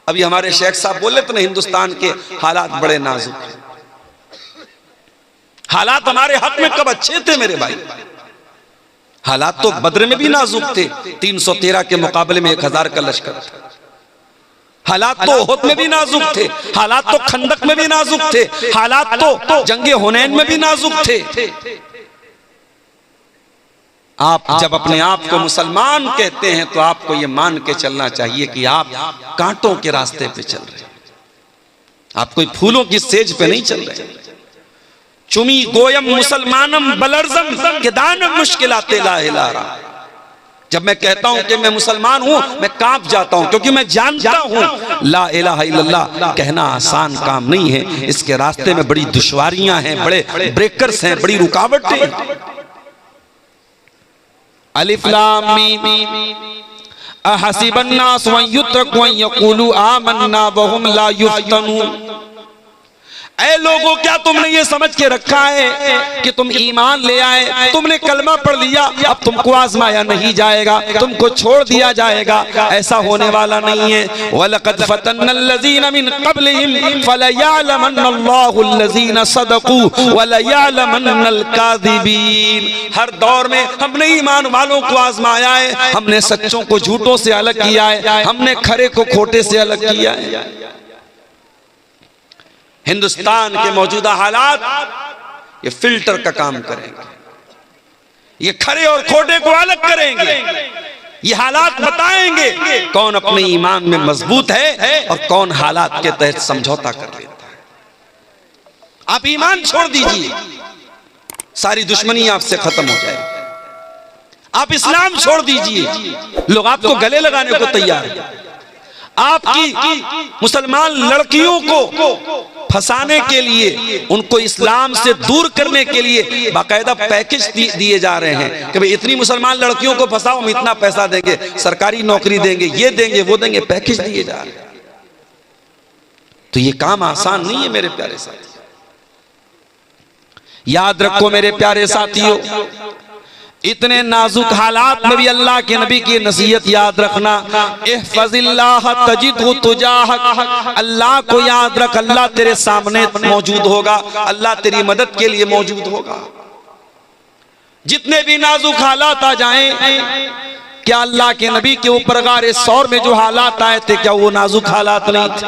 अभी हमारे शेख साहब बोले तो ना, हिंदुस्तान के हालात बड़े नाजुक हैं। हालात हमारे हक में कब अच्छे थे मेरे भाई? हालात तो बद्र में भी नाजुक थे, 313 के मुकाबले में 1000 का लश्कर था। हालात तो ओहद में भी नाजुक थे, हालात तो खंदक में भी नाजुक थे, हालात तो जंगे हुनैन में भी नाजुक थे। आप जब अपने आप को मुसलमान कहते हैं तो आपको यह मान के चलना चाहिए कि आप कांटों के रास्ते पे चल रहे हैं, आप कोई फूलों की सेज पे नहीं चल रहे। चुमी गोयम मुसलमानम बलरजम के दानम मुश्किलाते ला हिलारा। जब मैं कहता हूं कि मैं मुसलमान हूं, मैं कांप जाता हूं, क्योंकि मैं जानता हूं ला इलाहा इल्लल्लाह कहना आसान काम नहीं है। इसके रास्ते में बड़ी दुश्वारियां हैं, बड़े ब्रेकर्स हैं, बड़ी रुकावटें हैं। अलिफ लाम मीम अहसिबन नास व युत्रकू अन यक़ूलू आमन्ना व हुम ला युफ्तनून। ऐ लोगों, क्या तुमने ये समझ के रखा है कि तुम ईमान ले आए, तुमने कलमा पढ़ लिया, अब तुमको आजमाया नहीं जाएगा, तुमको छोड़ दिया जाएगा? ऐसा होने वाला नहीं है। वलक़द फ़तन्नल्लज़ीना मिन क़ब्लिहिम फ़लयअलमन्नल्लाहुल्लज़ीना सदक़ू वलयअलमन्नल काज़िबीन। हर दौर में हमने ईमान वालों को आजमाया है, हमने सच्चों को झूठों से अलग किया है, हमने खरे को खोटे से अलग किया है। हिंदुस्तान के मौजूदा हालात ये फिल्टर का काम करेंगे, ये खरे और खोटे को अलग करेंगे, ये हालात बताएंगे कौन अपने ईमान में मजबूत है और कौन हालात के तहत समझौता कर लेता है। आप ईमान छोड़ दीजिए, सारी दुश्मनी आपसे खत्म हो जाएगी। आप इस्लाम छोड़ दीजिए, लोग आपको गले लगाने को तैयार है। आपकी मुसलमान लड़कियों को फंसाने के लिए, उनको इस्लाम से दूर करने के लिए बाकायदा पैकेज दिए जा रहे हैं कि भाई इतनी मुसलमान लड़कियों को फंसाओ, हम इतना पैसा देंगे, सरकारी नौकरी देंगे, ये देंगे वो देंगे, पैकेज दिए जा रहे हैं। तो ये काम आसान नहीं है मेरे प्यारे साथी। याद रखो मेरे प्यारे साथियों, इतने नाजुक हालात में भी अल्लाह के नबी की नसीहत याद रखना, इहफ़ज़िल्लाह तजिदहु तुजाहक। अल्लाह को याद रख, अल्लाह तेरे सामने मौजूद होगा, अल्लाह तेरी मदद के लिए मौजूद होगा। जितने भी नाजुक हालात आ जाएं, क्या अल्लाह के नबी के ऊपर गारे सौर में जो हालात आए थे, क्या वो नाजुक हालात नहीं थे?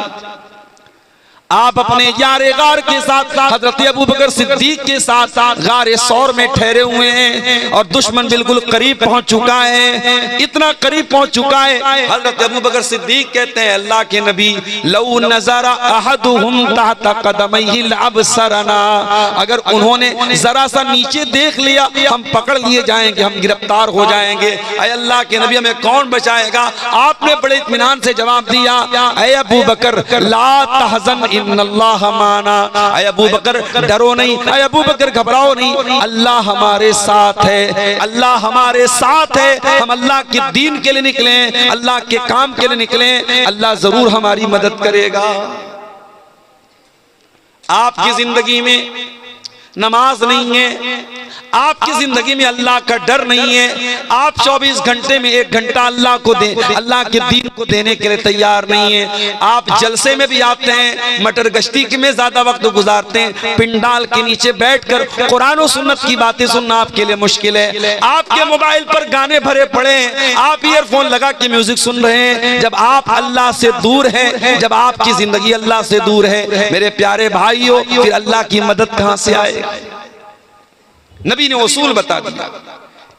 आप अपने यारे गार के साथ हजरत अबू बकर सिद्दीक के साथ गारे सौर में ठहरे हुए हैं और दुश्मन बिल्कुल करीब पहुंच चुका है, इतना करीब पहुंच चुका है। हजरत अबू बकर सिद्दीक कहते हैं अल्लाह के नबी, लौ नज़रा अहदुहुम तहता क़दमैहि लअबसरना। अगर उन्होंने जरा सा नीचे देख लिया, हम पकड़ लिए जाएंगे, हम गिरफ्तार हो जाएंगे। ऐ अल्लाह के नबी, हमें कौन बचाएगा? आपने बड़े इत्मीनान से जवाब दिया, ऐ अबू बकर ला तहज़न इन्नल्लाह माना। ऐ अबू बकर डरो नहीं, ऐ अबू बकर घबराओ नहीं, अल्लाह हमारे साथ है, अल्लाह हमारे साथ है। हम अल्लाह के दीन के लिए निकले, अल्लाह के काम के लिए निकले, अल्लाह जरूर हमारी मदद करेगा। आपकी जिंदगी में नमाज नहीं है, आपकी जिंदगी में अल्लाह का डर नहीं है, आप 24 घंटे में 1 घंटा अल्लाह को दे, अल्लाह के दीन को देने के लिए तैयार नहीं है। आप जलसे में भी आते हैं, मटर गश्ती में ज्यादा वक्त गुजारते हैं, पिंडाल के नीचे बैठकर कुरान और सुन्नत की बातें सुनना आपके लिए मुश्किल है। आपके मोबाइल पर गाने भरे पड़े हैं, आप ईयरफोन लगा के म्यूजिक सुन रहे हैं। जब आप अल्लाह से दूर हैं, जब आपकी जिंदगी अल्लाह से दूर है, मेरे प्यारे भाइयों, फिर अल्लाह की मदद कहां से आएगी? नबी ने उसूल बता दिया,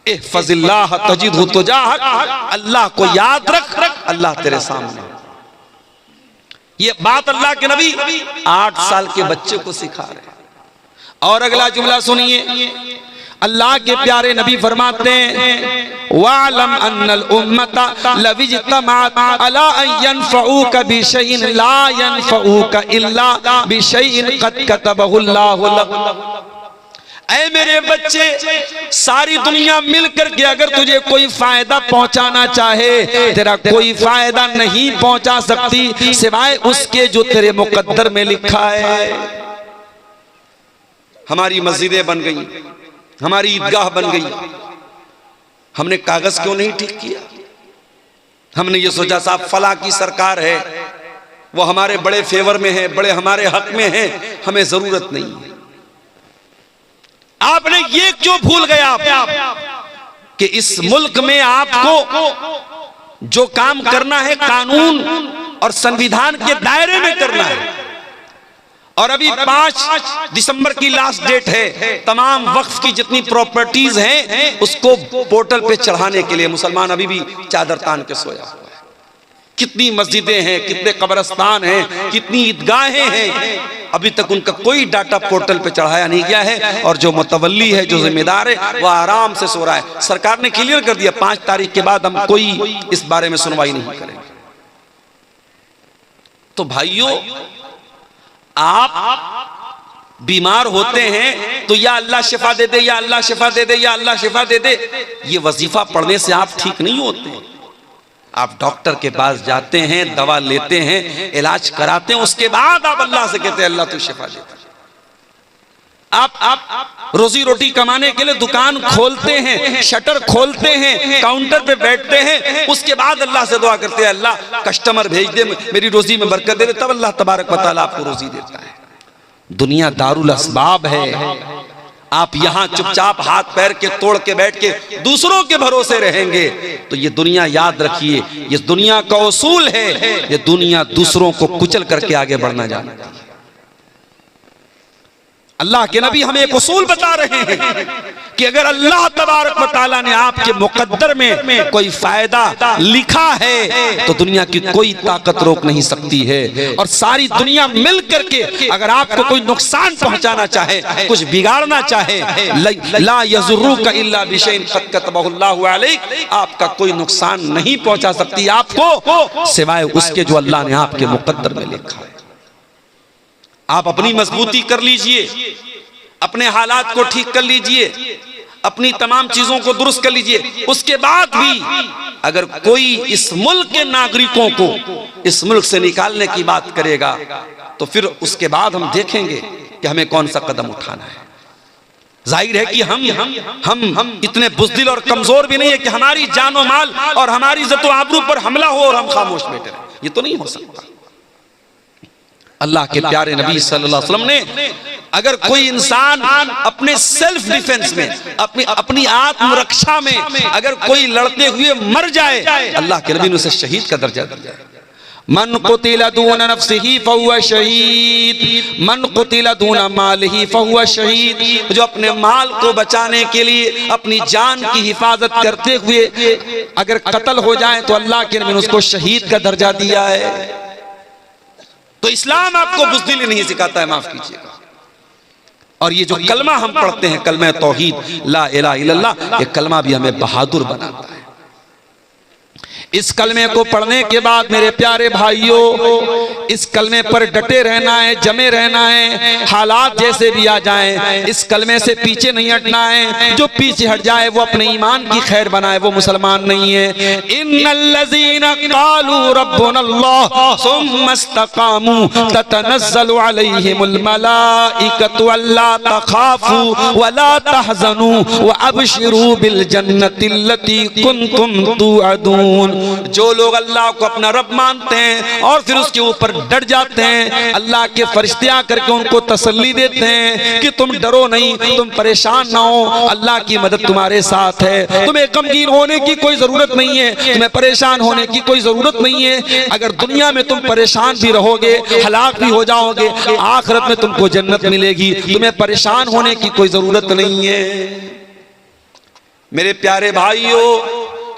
इहफ़ज़िल्लाह तजिदहु तुजाहक। अल्लाह को याद रख, अल्लाह तेरे सामने। ये बात अल्लाह के नबी 8 साल के बच्चे को सिखा रहे हैं। और अगला जुमला सुनिए, अल्लाह के प्यारे नबी फरमाते हैं, वालम अन्नल उम्मता लविज्तमाअत अला अन यनफऊका बिशैइन ला यनफऊका इल्ला बिशैइन क़द कतबहुल्लाहु लक। ऐ मेरे बच्चे, सारी दुनिया मिलकर के अगर तुझे कोई फायदा पहुंचाना चाहे, तेरा कोई फायदा नहीं पहुंचा सकती सिवाय उसके जो तेरे मुकद्दर में लिखा है। हमारी मस्जिदें बन गई, हमारी ईदगाह बन गई, हमने कागज क्यों नहीं ठीक किया? हमने ये सोचा साहब फला की सरकार है, वो हमारे बड़े फेवर में है, बड़े हमारे हक में है, हमें जरूरत नहीं है। आपने ये क्यों भूल गए आप कि इस मुल्क में आपको जो काम करना है कानून और संविधान के दायरे में करना है। और अभी 5 दिसंबर की लास्ट डेट है। तमाम वक्फ की जितनी प्रॉपर्टीज हैं उसको पोर्टल पे चढ़ाने के लिए मुसलमान अभी भी चादर तान के सोया हुआ है। कितनी मस्जिदें हैं, कितने कब्रिस्तान हैं, कितनी ईदगाहें हैं, अभी तक उनका कोई डाटा पोर्टल पे चढ़ाया नहीं गया है। और जो मुतवल्ली है, जो जिम्मेदार है, वह आराम से सो रहा है। सरकार ने क्लियर कर दिया 5 तारीख के बाद हम कोई इस बारे में सुनवाई नहीं करेंगे। तो भाइयों, आप बीमार होते हैं तो या अल्लाह शिफा दे दे, या अल्लाह शिफा दे दे, या अल्लाह शिफा दे दे, ये वजीफा पढ़ने से आप ठीक नहीं होते। आप डॉक्टर के पास जाते हैं, दवा लेते हैं, इलाज कराते हैं, उसके बाद आप अल्लाह से कहते हैं अल्लाह तू शिफा दे। आप रोजी रोटी कमाने के लिए दुकान खोलते हैं, शटर खोलते हैं, काउंटर पे बैठते हैं, उसके बाद अल्लाह से दुआ करते हैं अल्लाह कस्टमर भेज दे, मेरी रोजी में बरकत दे दे, तब अल्लाह तबारक व तआला आपको रोजी देता है। दुनिया दारुल असबाब है। आप यहां चुपचाप हाथ पैर के तोड़ के बैठ के दूसरों के भरोसे रहेंगे तो ये दुनिया, याद रखिए, ये दुनिया का उसूल है, ये दुनिया दूसरों को कुचल करके आगे बढ़ना जानती है। अल्लाह के नबी हमें एक उसूल बता रहे हैं कि अगर अल्लाह तबारक व तआला ने आपके मुकद्दर में कोई फायदा लिखा है तो दुनिया की कोई ताकत रोक नहीं सकती है। और सारी दुनिया मिल करके अगर आपको कोई नुकसान पहुंचाना चाहे, कुछ बिगाड़ना चाहे, ला यज़ुर्रुका इल्ला बिशैइन क़द कतबहुल्लाहु अलैक, आपका कोई नुकसान नहीं पहुंचा सकती आपको सिवाय उसके जो अल्लाह ने आपके मुकद्दर में लिखा है। आप अपनी मजबूती कर लीजिए, अपने हालात को ठीक कर लीजिए, अपनी तमाम चीजों को दुरुस्त कर लीजिए। उसके बाद भी अगर कोई इस मुल्क के नागरिकों को इस मुल्क से निकालने की बात करेगा तो फिर उसके बाद हम देखेंगे कि हमें कौन सा कदम उठाना है। जाहिर है कि हम इतने बुज़दिल और कमजोर भी नहीं है कि हमारी जान और माल और हमारी इज्जत और आबरू पर हमला हो और हम खामोश बैठे रहें। ये तो नहीं हो सकता। अल्लाह के प्यारे नबी सल्लल्लाहु अलैहि वसल्लम ने अगर कोई इंसान अपने सेल्फ डिफेंस में, अपनी आत्मरक्षा में अगर कोई लड़ते हुए मर जाए, अल्लाह के नबी ने उसे शहीद का दर्जा दिया। मन कुतिला दूना नफ्सिही फहुवा शहीद, मन कुतिला दूना मालिही फहुवा शहीद। जो अपने माल को बचाने के लिए अपनी जान की हिफाजत करते हुए अगर कत्ल हो जाए तो अल्लाह के नबी ने उसको शहीद का दर्जा दिया है। तो इस्लाम आपको बुज़दिली नहीं सिखाता है, माफ कीजिएगा। और ये जो कलमा हम पढ़ते हैं, कलमा तौहीद ला इलाहा इल्लल्लाह, ये कलमा भी हमें बहादुर बनाता है। इस कलमे को पढ़ने के बाद मेरे प्यारे भाइयों, इस कलमे पर डटे रहना है, जमे रहना है, हालात जैसे भी आ जाएं, इस कलमे से पीछे नहीं हटना है। जो पीछे हट जाए वो अपने ईमान की खैर बनाए, वो मुसलमान नहीं है। इन्नल्लज़ीना क़ालू रब्बुनल्लाह सुम्मा इस्तक़ामू ततनज़्ज़लु अलैहिमुल मलाइकतु अल्ला तख़ाफू वला तहज़नू व अबशिरू बिल जन्नतिल्लती कुन्तुम तुअदून। जो लोग अल्लाह को अपना रब मानते हैं और फिर उसके ऊपर डट जाते हैं, अल्लाह के फरिश्ते आकर के उनको तसल्ली देते हैं कि तुम डरो नहीं, तुम परेशान ना हो, अल्लाह की मदद तुम्हारे साथ है, तुम्हें गमगीन होने की कोई जरूरत नहीं है, तुम्हें परेशान होने की कोई जरूरत नहीं है। अगर दुनिया में तुम परेशान भी रहोगे, हलाक भी हो जाओगे, आखिरत में तुमको जन्नत मिलेगी, तुम्हें परेशान होने की कोई जरूरत नहीं है। मेरे प्यारे भाइयों,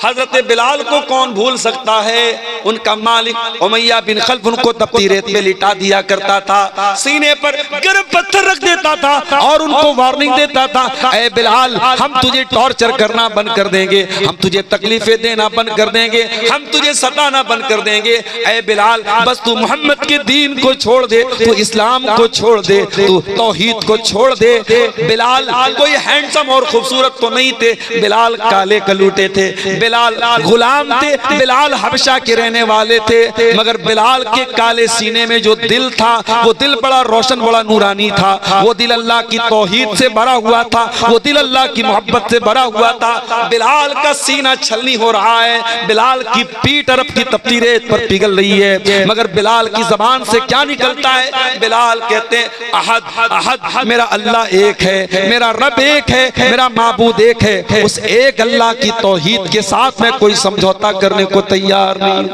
हजरत बिलाल को कौन भूल सकता है। उनका मालिक उमैया बिन खल्फ उनको तपती रेत में लिटा दिया करता था, सीने पर गर्म पत्थर रख देता था और उनको वार्निंग देता था, ऐ बिलाल हम तुझे टॉर्चर करना बंद कर देंगे, हम तुझे तकलीफें देना बंद कर देंगे, हम तुझे सताना बंद कर देंगे। ऐ बिलाल बस तू मोहम्मद के दीन को छोड़ दे, तू इस्लाम को छोड़ दे, तू तौहीद को छोड़ दे। बिलाल कोई हैंडसम और खूबसूरत तो नहीं थे, बिलाल काले कलूटे थे, बिलाल गुलाम थे, बिलाल हबशा के रहने वाले थे, मगर बिलाल के काले सीने में जो दिल था वो दिल बड़ा रोशन, बड़ा नूरानी था। वो दिल अल्लाह की तौहीद से भरा हुआ था, वो दिल अल्लाह की मोहब्बत से भरा हुआ था। बिलाल का सीना छलनी हो रहा है, बिलाल की पीठ अरब की तपती रेत पर पिघल रही है, मगर बिलाल की जबान से क्या निकलता है? बिलाल कहते हैं अहद अहद, मेरा अल्लाह एक है, मेरा रब एक है, मेरा माबूद एक है। उस एक अल्लाह की तौहीद के साथ मैं कोई समझौता करने को तैयार नहीं।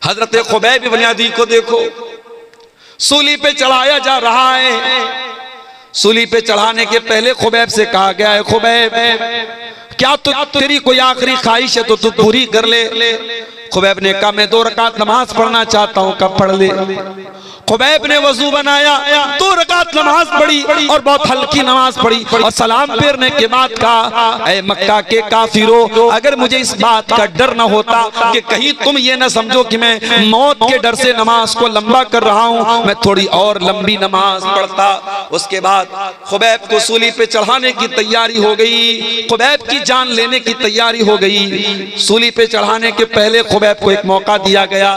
हजरत खुबैब बुनियादी को देखो, सूली पे चढ़ाया जा रहा है। सूली पे चढ़ाने के पहले खुबैब से कहा गया है, खुबैब क्या तेरी कोई आखिरी ख्वाहिश है तो तू पूरी कर ले। खुबैब ने कहा मैं 2 रकात नमाज पढ़ना चाहता हूँ। कब पढ़ ले? खुबैब ने वजू बनाया, 2 रकात नमाज पढ़ी और बहुत हल्की नमाज पढ़ी और सलाम फेरने के बाद कहा, ऐ मक्का के काफिरों, अगर मुझे इस बात का डर न होता कि कहीं तुम ये न समझो कि मैं मौत के डर से नमाज को लंबा कर रहा हूँ, मैं थोड़ी और लंबी नमाज पढ़ता। उसके बाद खुबैब को सूली पे चढ़ाने की तैयारी हो गई, खुबैब की जान लेने की तैयारी हो गई। सूली पे चढ़ाने के पहले खुबैब को एक मौका दिया गया,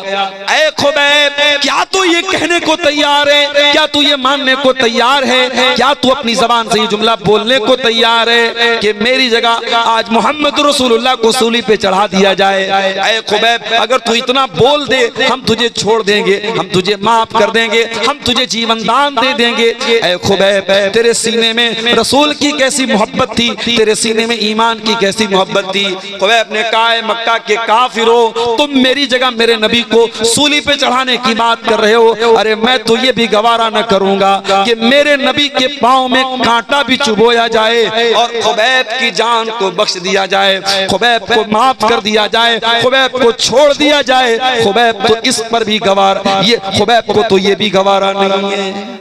ऐ खुबैब क्या तू ये कहने को तैयार है, क्या तू ये मानने को तैयार है, क्या तू अपनी जबान से ये जुमला बोलने को तैयार है कि मेरी जगह आज मोहम्मद रसूलुल्लाह को सूली पे चढ़ा दिया जाए? ऐ खुबैब अगर तू इतना बोल दे हम तुझे छोड़ देंगे, हम तुझे माफ कर देंगे, हम तुझे जीवन दान दे देंगे। ऐ खुबैब तेरे सीने में रसूल की कैसी मोहब्बत थी, तेरे सीने में ईमान की कैसी मोहब्बत थी। खुबैब ने कहा, मक्का के काफिरों, तुम मेरी जगह मेरे नबी को सूली पे चढ़ाने की बात कर रहे हो, अरे मैं तो ये भी गवारा न करूंगा कि मेरे नबी के पांव में कांटा भी चुभोया जाए और खुबैब की जान को बख्श दिया जाए, खुबैब को माफ कर दिया जाए, खुबैब को छोड़ दिया जाए। खुबैब तो इस पर भी गवारा, ये खुबैब को तो ये भी गवारा नहीं है।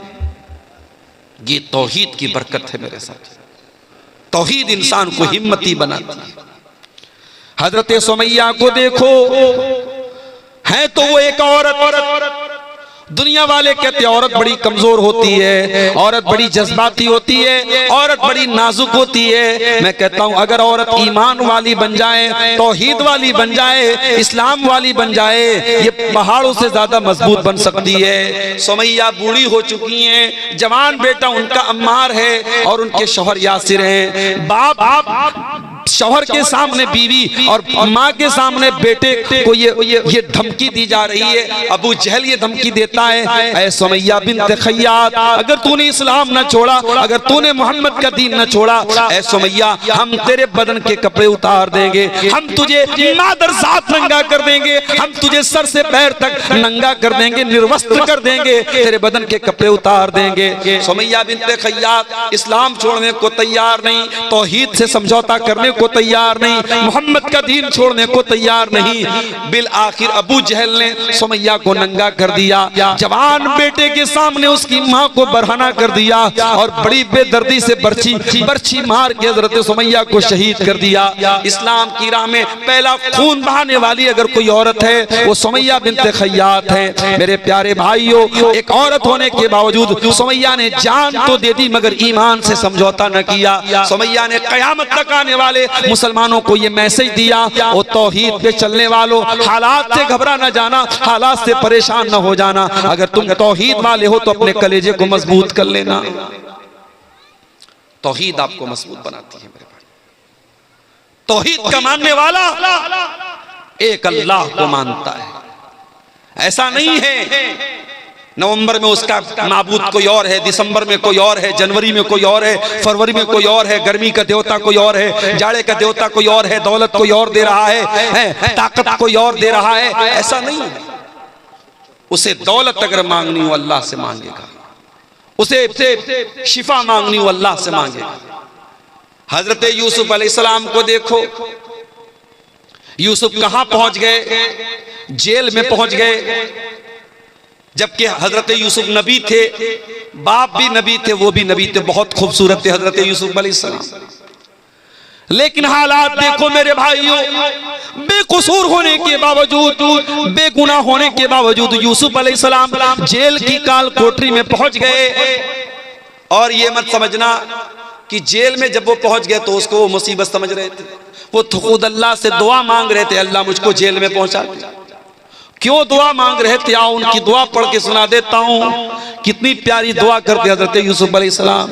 ये तौहीद की बरकत है मेरे साथ, तौहीद इंसान को हिम्मती बनाती है। हजरत सुमैया को देखो, है तो वो एक औरत, दुनिया वाले कहते हैं औरत बड़ी कमजोर होती है, औरत बड़ी जज्बाती होती है, औरत बड़ी नाजुक होती है। मैं कहता हूं अगर औरत ईमान वाली बन जाए, तौहीद वाली बन जाए, इस्लाम वाली बन जाए, ये पहाड़ों से ज्यादा मजबूत बन सकती है। सुमैया बूढ़ी हो चुकी हैं, जवान बेटा उनका अम्मार है और उनके शौहर यासिर हैं। बाप शौहर के सामने बीवी और माँ के सामने बेटे को ये धमकी दी जा रही है। अबू जहल ये धमकी देता है, ऐ सुमैया बिन्त खय्यात, अगर तूने इस्लाम न छोड़ा, अगर तूने मोहम्मद का दीन न छोड़ा, ऐ सुमैया हम तेरे बदन के कपड़े उतार देंगे, हम तुझे मादर साथ नंगा कर देंगे, हम तुझे सर से पैर तक नंगा कर देंगे, निर्वस्त्र कर देंगे, तेरे बदन के कपड़े उतार देंगे। सुमैया बिन्त खय्यात इस्लाम छोड़ने को तैयार नहीं, तौहीद से समझौता करने को तैयार नहीं, मोहम्मद का दीन छोड़ने को तैयार नहीं। बिल आखिर अबू जहल ने सुमैया को नंगा कर दिया, जवान बेटे के सामने उसकी माँ को बरहना कर दिया और बड़ी बेदर्दी से बर्छी मार के हजरत सुमैया को शहीद कर दिया। इस्लाम की राह में पहला खून बहाने वाली अगर कोई औरत है वो सुमैया बिन्त खय्यात है। मेरे प्यारे भाइयों, एक औरत होने के बावजूद सुमैया ने जान तो दे दी मगर ईमान से समझौता न किया। सुमैया ने कयामत तक आने वाले मुसलमानों को ये मैसेज दिया, वो तौहीद पे चलने वालों, हालात से घबरा न जाना, हालात से परेशान न हो जाना, अगर तुम तौहीद वाले हो तो अपने कलेजे को मजबूत कर लेना। तौहीद आपको मजबूत बनाती है मेरे भाई। तौहीद का मानने वाला एक अल्लाह को मानता है, ऐसा नहीं है नवंबर में उसका माबूद कोई और है, दिसंबर में कोई और है, जनवरी में कोई और है, फरवरी में कोई और है, गर्मी का देवता कोई और है, जाड़े का देवता कोई और है, दौलत कोई और दे रहा है, ताकत कोई और दे रहा है, ऐसा नहीं है। उसे दौलत अगर मांगनी हो अल्लाह से मांगेगा, उसे शिफा मांगनी हो अल्लाह से मांगेगा। हजरत यूसुफ अलैहिस्सलाम को देखो, यूसुफ कहां पहुंच गए? जेल में पहुंच गए, जबकि हजरत यूसुफ नबी थे, बाप भी नबी थे, वो भी नबी थे, बहुत खूबसूरत थे हजरत यूसुफ अलैहिस्सलाम। लेकिन हालात देखो मेरे भाइयों, बेकसूर होने के बावजूद, बेगुनाह होने के बावजूद यूसुफ अलैहिस्सलाम जेल की काल कोठरी में पहुंच गए। और ये मत समझना कि जेल में जब वो पहुंच गए तो उसको वो मुसीबत समझ रहे थे। वो खुद अल्लाह से दुआ मांग रहे थे, अल्लाह मुझको जेल में पहुंचा दे। क्यों दुआ मांग रहे थे? आओ उनकी दुआ पढ़ के सुना देता हूं। कितनी प्यारी दुआ करते हज़रत यूसुफ अलैहिस्सलाम।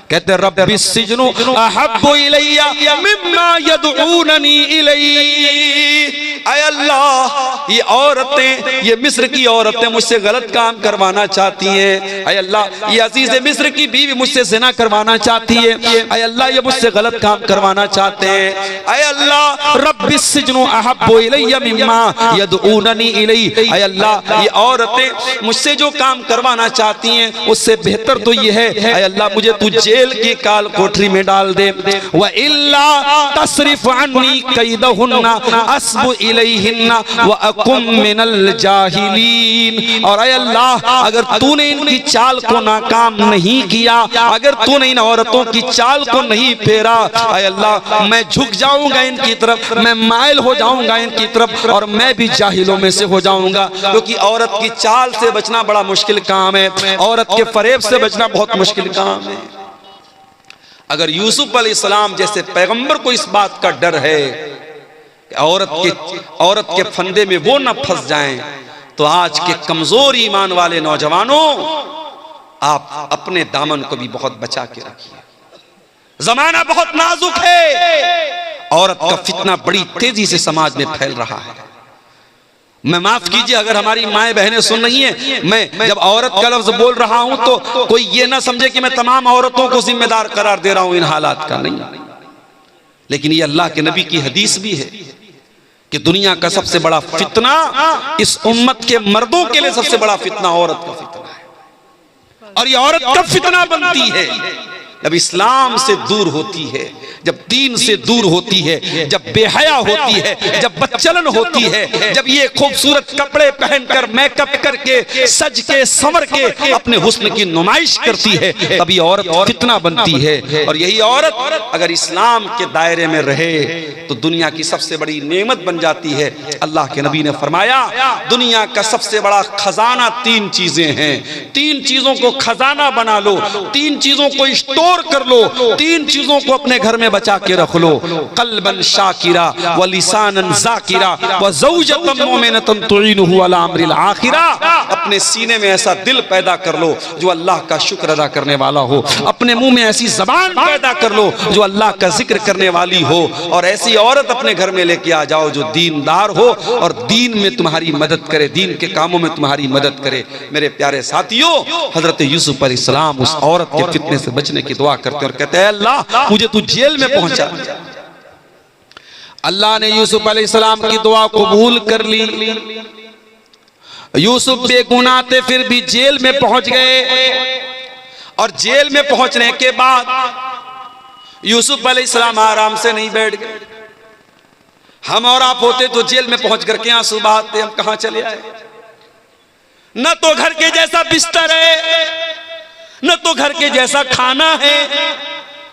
कहते रब्बी सिजनु अहब्बु इलैया मिम्मा यदऊननी इलैहि। ऐ अल्लाह, ये औरतें, ये मिस्र की औरतें मुझसे गलत काम करवाना चाहती हैं। ऐ अल्लाह, ये अजीज मिस्र की बीवी मुझसे ज़िना करवाना चाहती है। ऐ अल्लाह, ये मुझसे गलत काम करवाना चाहते हैं। ऐ अल्लाह, रब्बी सिजनु अहब्बु इलैया मिम्मा यदऊननी इलैहि। ऐ अल्लाह, ये औरतें मुझसे जो काम करवाना चाहती हैं उससे बेहतर तो ये है, ऐ अल्लाह मुझे तू जेल की काल कोठरी में डाल दे। व इल्ला तसरिफ अन्नी कैदहुन्ना अस्बु इलैहिन्ना व अकुम मिनल जाहिलीन। और ऐ अल्लाह, अगर तूने इनकी चाल को नाकाम नहीं किया, अगर तूने इन औरतों की चाल को नहीं फेरा, ऐ अल्लाह मैं झुक जाऊंगा इनकी तरफ, मैं माइल हो जाऊंगा इनकी तरफ और मैं भी जाहिलों में से हो जाऊंगा। क्योंकि औरत की चाल से बचना बड़ा मुश्किल काम है, औरत के फरेब से बचना बहुत मुश्किल काम है। अगर यूसुफ अलैहिस्सलाम जैसे पैगंबर को इस बात का डर है कि औरत के फंदे में वो न फंस जाएं, तो आज के कमजोर ईमान वाले नौजवानों, आप अपने दामन को भी बहुत बचा के रखिए। जमाना बहुत नाजुक है, औरत का फितना बड़ी तेजी से समाज में फैल रहा है। मैं माफ कीजिए अगर हमारी माएं बहनें सुन रही हैं, मैं जब औरत का लफ्ज बोल रहा हूं तो कोई ये ना समझे कि मैं तमाम औरतों को जिम्मेदार करार दे रहा हूं इन हालात का, नहीं। लेकिन ये अल्लाह के नबी की हदीस भी है कि दुनिया का सबसे बड़ा फितना, इस उम्मत के मर्दों के लिए सबसे बड़ा फितना औरत का फितना है। और ये औरत कब फितना बनती है? जब इस्लाम से दूर होती है, जब दीन से दूर होती है, जब बेहया होती है, जब बदचलन होती है, जब ये खूबसूरत कपड़े पहनकर मेकअप करके सज के संवर के अपने हुस्न की नुमाइश करती है, तभी औरत फितना बनती है। और यही औरत अगर इस्लाम के दायरे में रहे तो दुनिया की सबसे बड़ी नेमत बन जाती है। अल्लाह के नबी ने फरमाया, दुनिया का सबसे बड़ा खजाना तीन चीजें हैं, तीन चीजों को खजाना बना लो, तीन चीजों को स्टोर कर लो, तीन चीजों को अपने घर में बचा के रख लो। कल्बन शाकिरा व लिसानन जाकिरा व ज़ौजतन मुमिनतन तुईनुहु अला अम्रिल आखिरा। अपने सीने में ऐसा दिल पैदा कर लो जो अल्लाह का शुक्र अदा करने वाला हो, अपने मुंह में ऐसी जबान पैदा कर लो जो अल्लाह का जिक्र करने वाली हो, और ऐसी औरत अपने घर में लेके आ जाओ जो दीनदार हो और दीन में तुम्हारी मदद करे, दीन के कामों में तुम्हारी मदद करे। मेरे प्यारे साथियों, हजरत यूसुफ अलैहिस्सलाम उस औरत के फितने से बचने की दुआ करते और कहते हैं, अल्लाह मुझे तू जेल में पहुंचा। अल्लाह ने यूसुफ अलैहिस्सलाम की दुआ कबूल कर ली। यूसुफ बेगुनाह थे फिर भी जेल में पहुंच गए, और जेल में पहुंचने के बाद यूसुफ अलैहिस्सलाम आराम से नहीं बैठ गए। हम और आप होते तो जेल में पहुंच करके आंसू बहाते, हम कहां चले आए। न तो घर के जैसा बिस्तर है, न तो घर के जैसा खाना है,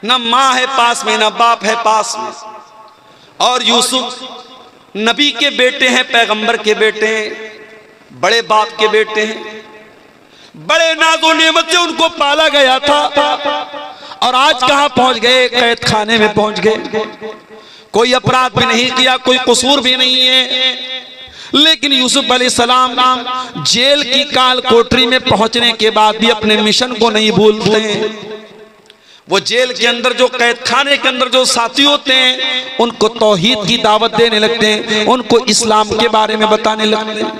न माँ है पास में, न बाप है पास में। और यूसुफ नबी के बेटे हैं, पैगंबर के बेटे हैं, बड़े बाप के बेटे हैं, बड़े नाज़ो नेमत से उनको पाला गया था, और आज कहां पहुंच गए? कैद खाने में पहुंच गए। कोई अपराध भी नहीं किया, कोई कसूर भी नहीं है, लेकिन यूसुफ अलैहिस्सलाम जेल की काल कोठरी में पहुंचने के बाद भी अपने मिशन को नहीं भूलते। वो जेल के अंदर जो कैद खाने के अंदर जो साथी होते हैं उनको तौहीद की दावत देने लगते हैं, उनको इस्लाम के बारे में बताने लगते हैं।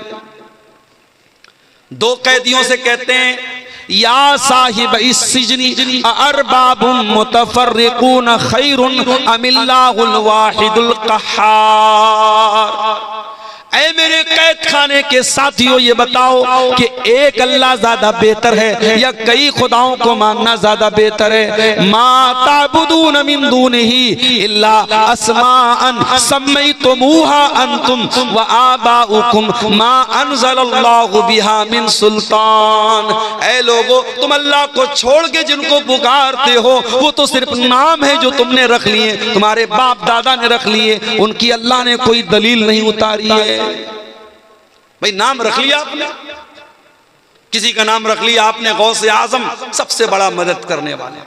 दो कैदियों से कहते हैं, या साहिब इस सिजनी अरबाबुम मुतफर्रिकून खैरुन अमिल्लाहुल वाहिदुल कहार। ऐ मेरे कैद खाने के साथियों, ये बताओ कि एक अल्लाह ज्यादा बेहतर है या कई खुदाओं को मानना ज्यादा बेहतर है? मा ताबुदून मिन दूनिही इल्ला अस्माअन सम्मैतुमूहा अंतुम व आबाउकुम मा अंज़लल्लाहु बिहा मिन सुल्तान। ऐ लोगो, तुम अल्लाह को छोड़ के जिनको पुकारते हो वो तो सिर्फ नाम है जो तुमने रख लिए, तुम्हारे बाप दादा ने रख लिए, उनकी अल्लाह ने कोई दलील नहीं उतारी है। भाई नाम रख लिया आपने, किसी का नाम रख लिया आपने, गौसे आजम, सबसे बड़ा मदद करने वाले,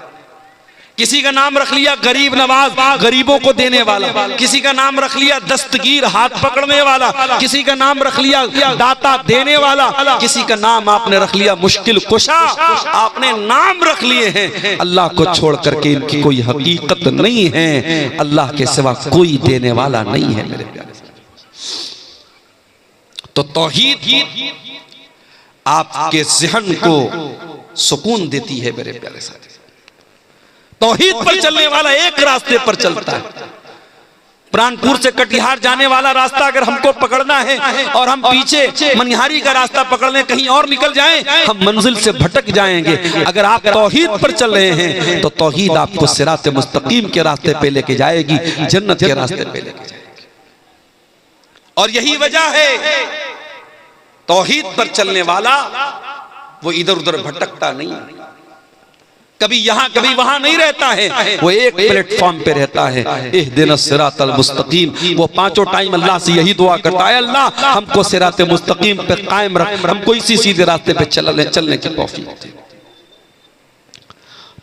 किसी का नाम रख लिया गरीब नवाज, गरीबों को देने वाला। किसी का नाम रख लिया दस्तगीर, हाथ पकड़ने वाला। किसी का नाम रख लिया दाता, देने वाला। किसी का नाम आपने रख लिया मुश्किल कुशा। आपने नाम रख लिए हैं, अल्लाह को छोड़ करके इनकी कोई हकीकत नहीं है। अल्लाह के सिवा कोई देने वाला नहीं है मेरे प्यारे। तो तौहीद आपके ज़हन को सुकून देती है मेरे प्यारे साथी। तौहीद पर चलने वाला एक रास्ते पर चलता है। प्राणपुर से कटिहार जाने वाला रास्ता अगर हमको पकड़ना है और हम पीछे मनिहारी का रास्ता पकड़ लें, कहीं और निकल जाएं, हम मंजिल से भटक जाएंगे। अगर आप तौहीद पर चल रहे हैं तो तौहीद आपको सिरात मुस्तकीम के रास्ते पे लेके जाएगी, जन्नत के रास्ते पे लेके जाएगी। और यही वजह है तौहीद पर चलने वाला वो इधर उधर भटकता नहीं, कभी यहां कभी वहां नहीं रहता है, वो एक प्लेटफॉर्म पे रहता है। इहदिनस सिरातल मुस्तकीम। वो पांचों टाइम अल्लाह से यही दुआ करता है, अल्लाह हमको सिरात मुस्तकीम पे कायम रख, हमको इसी सीधे रास्ते पे चलने की तौफीक दे।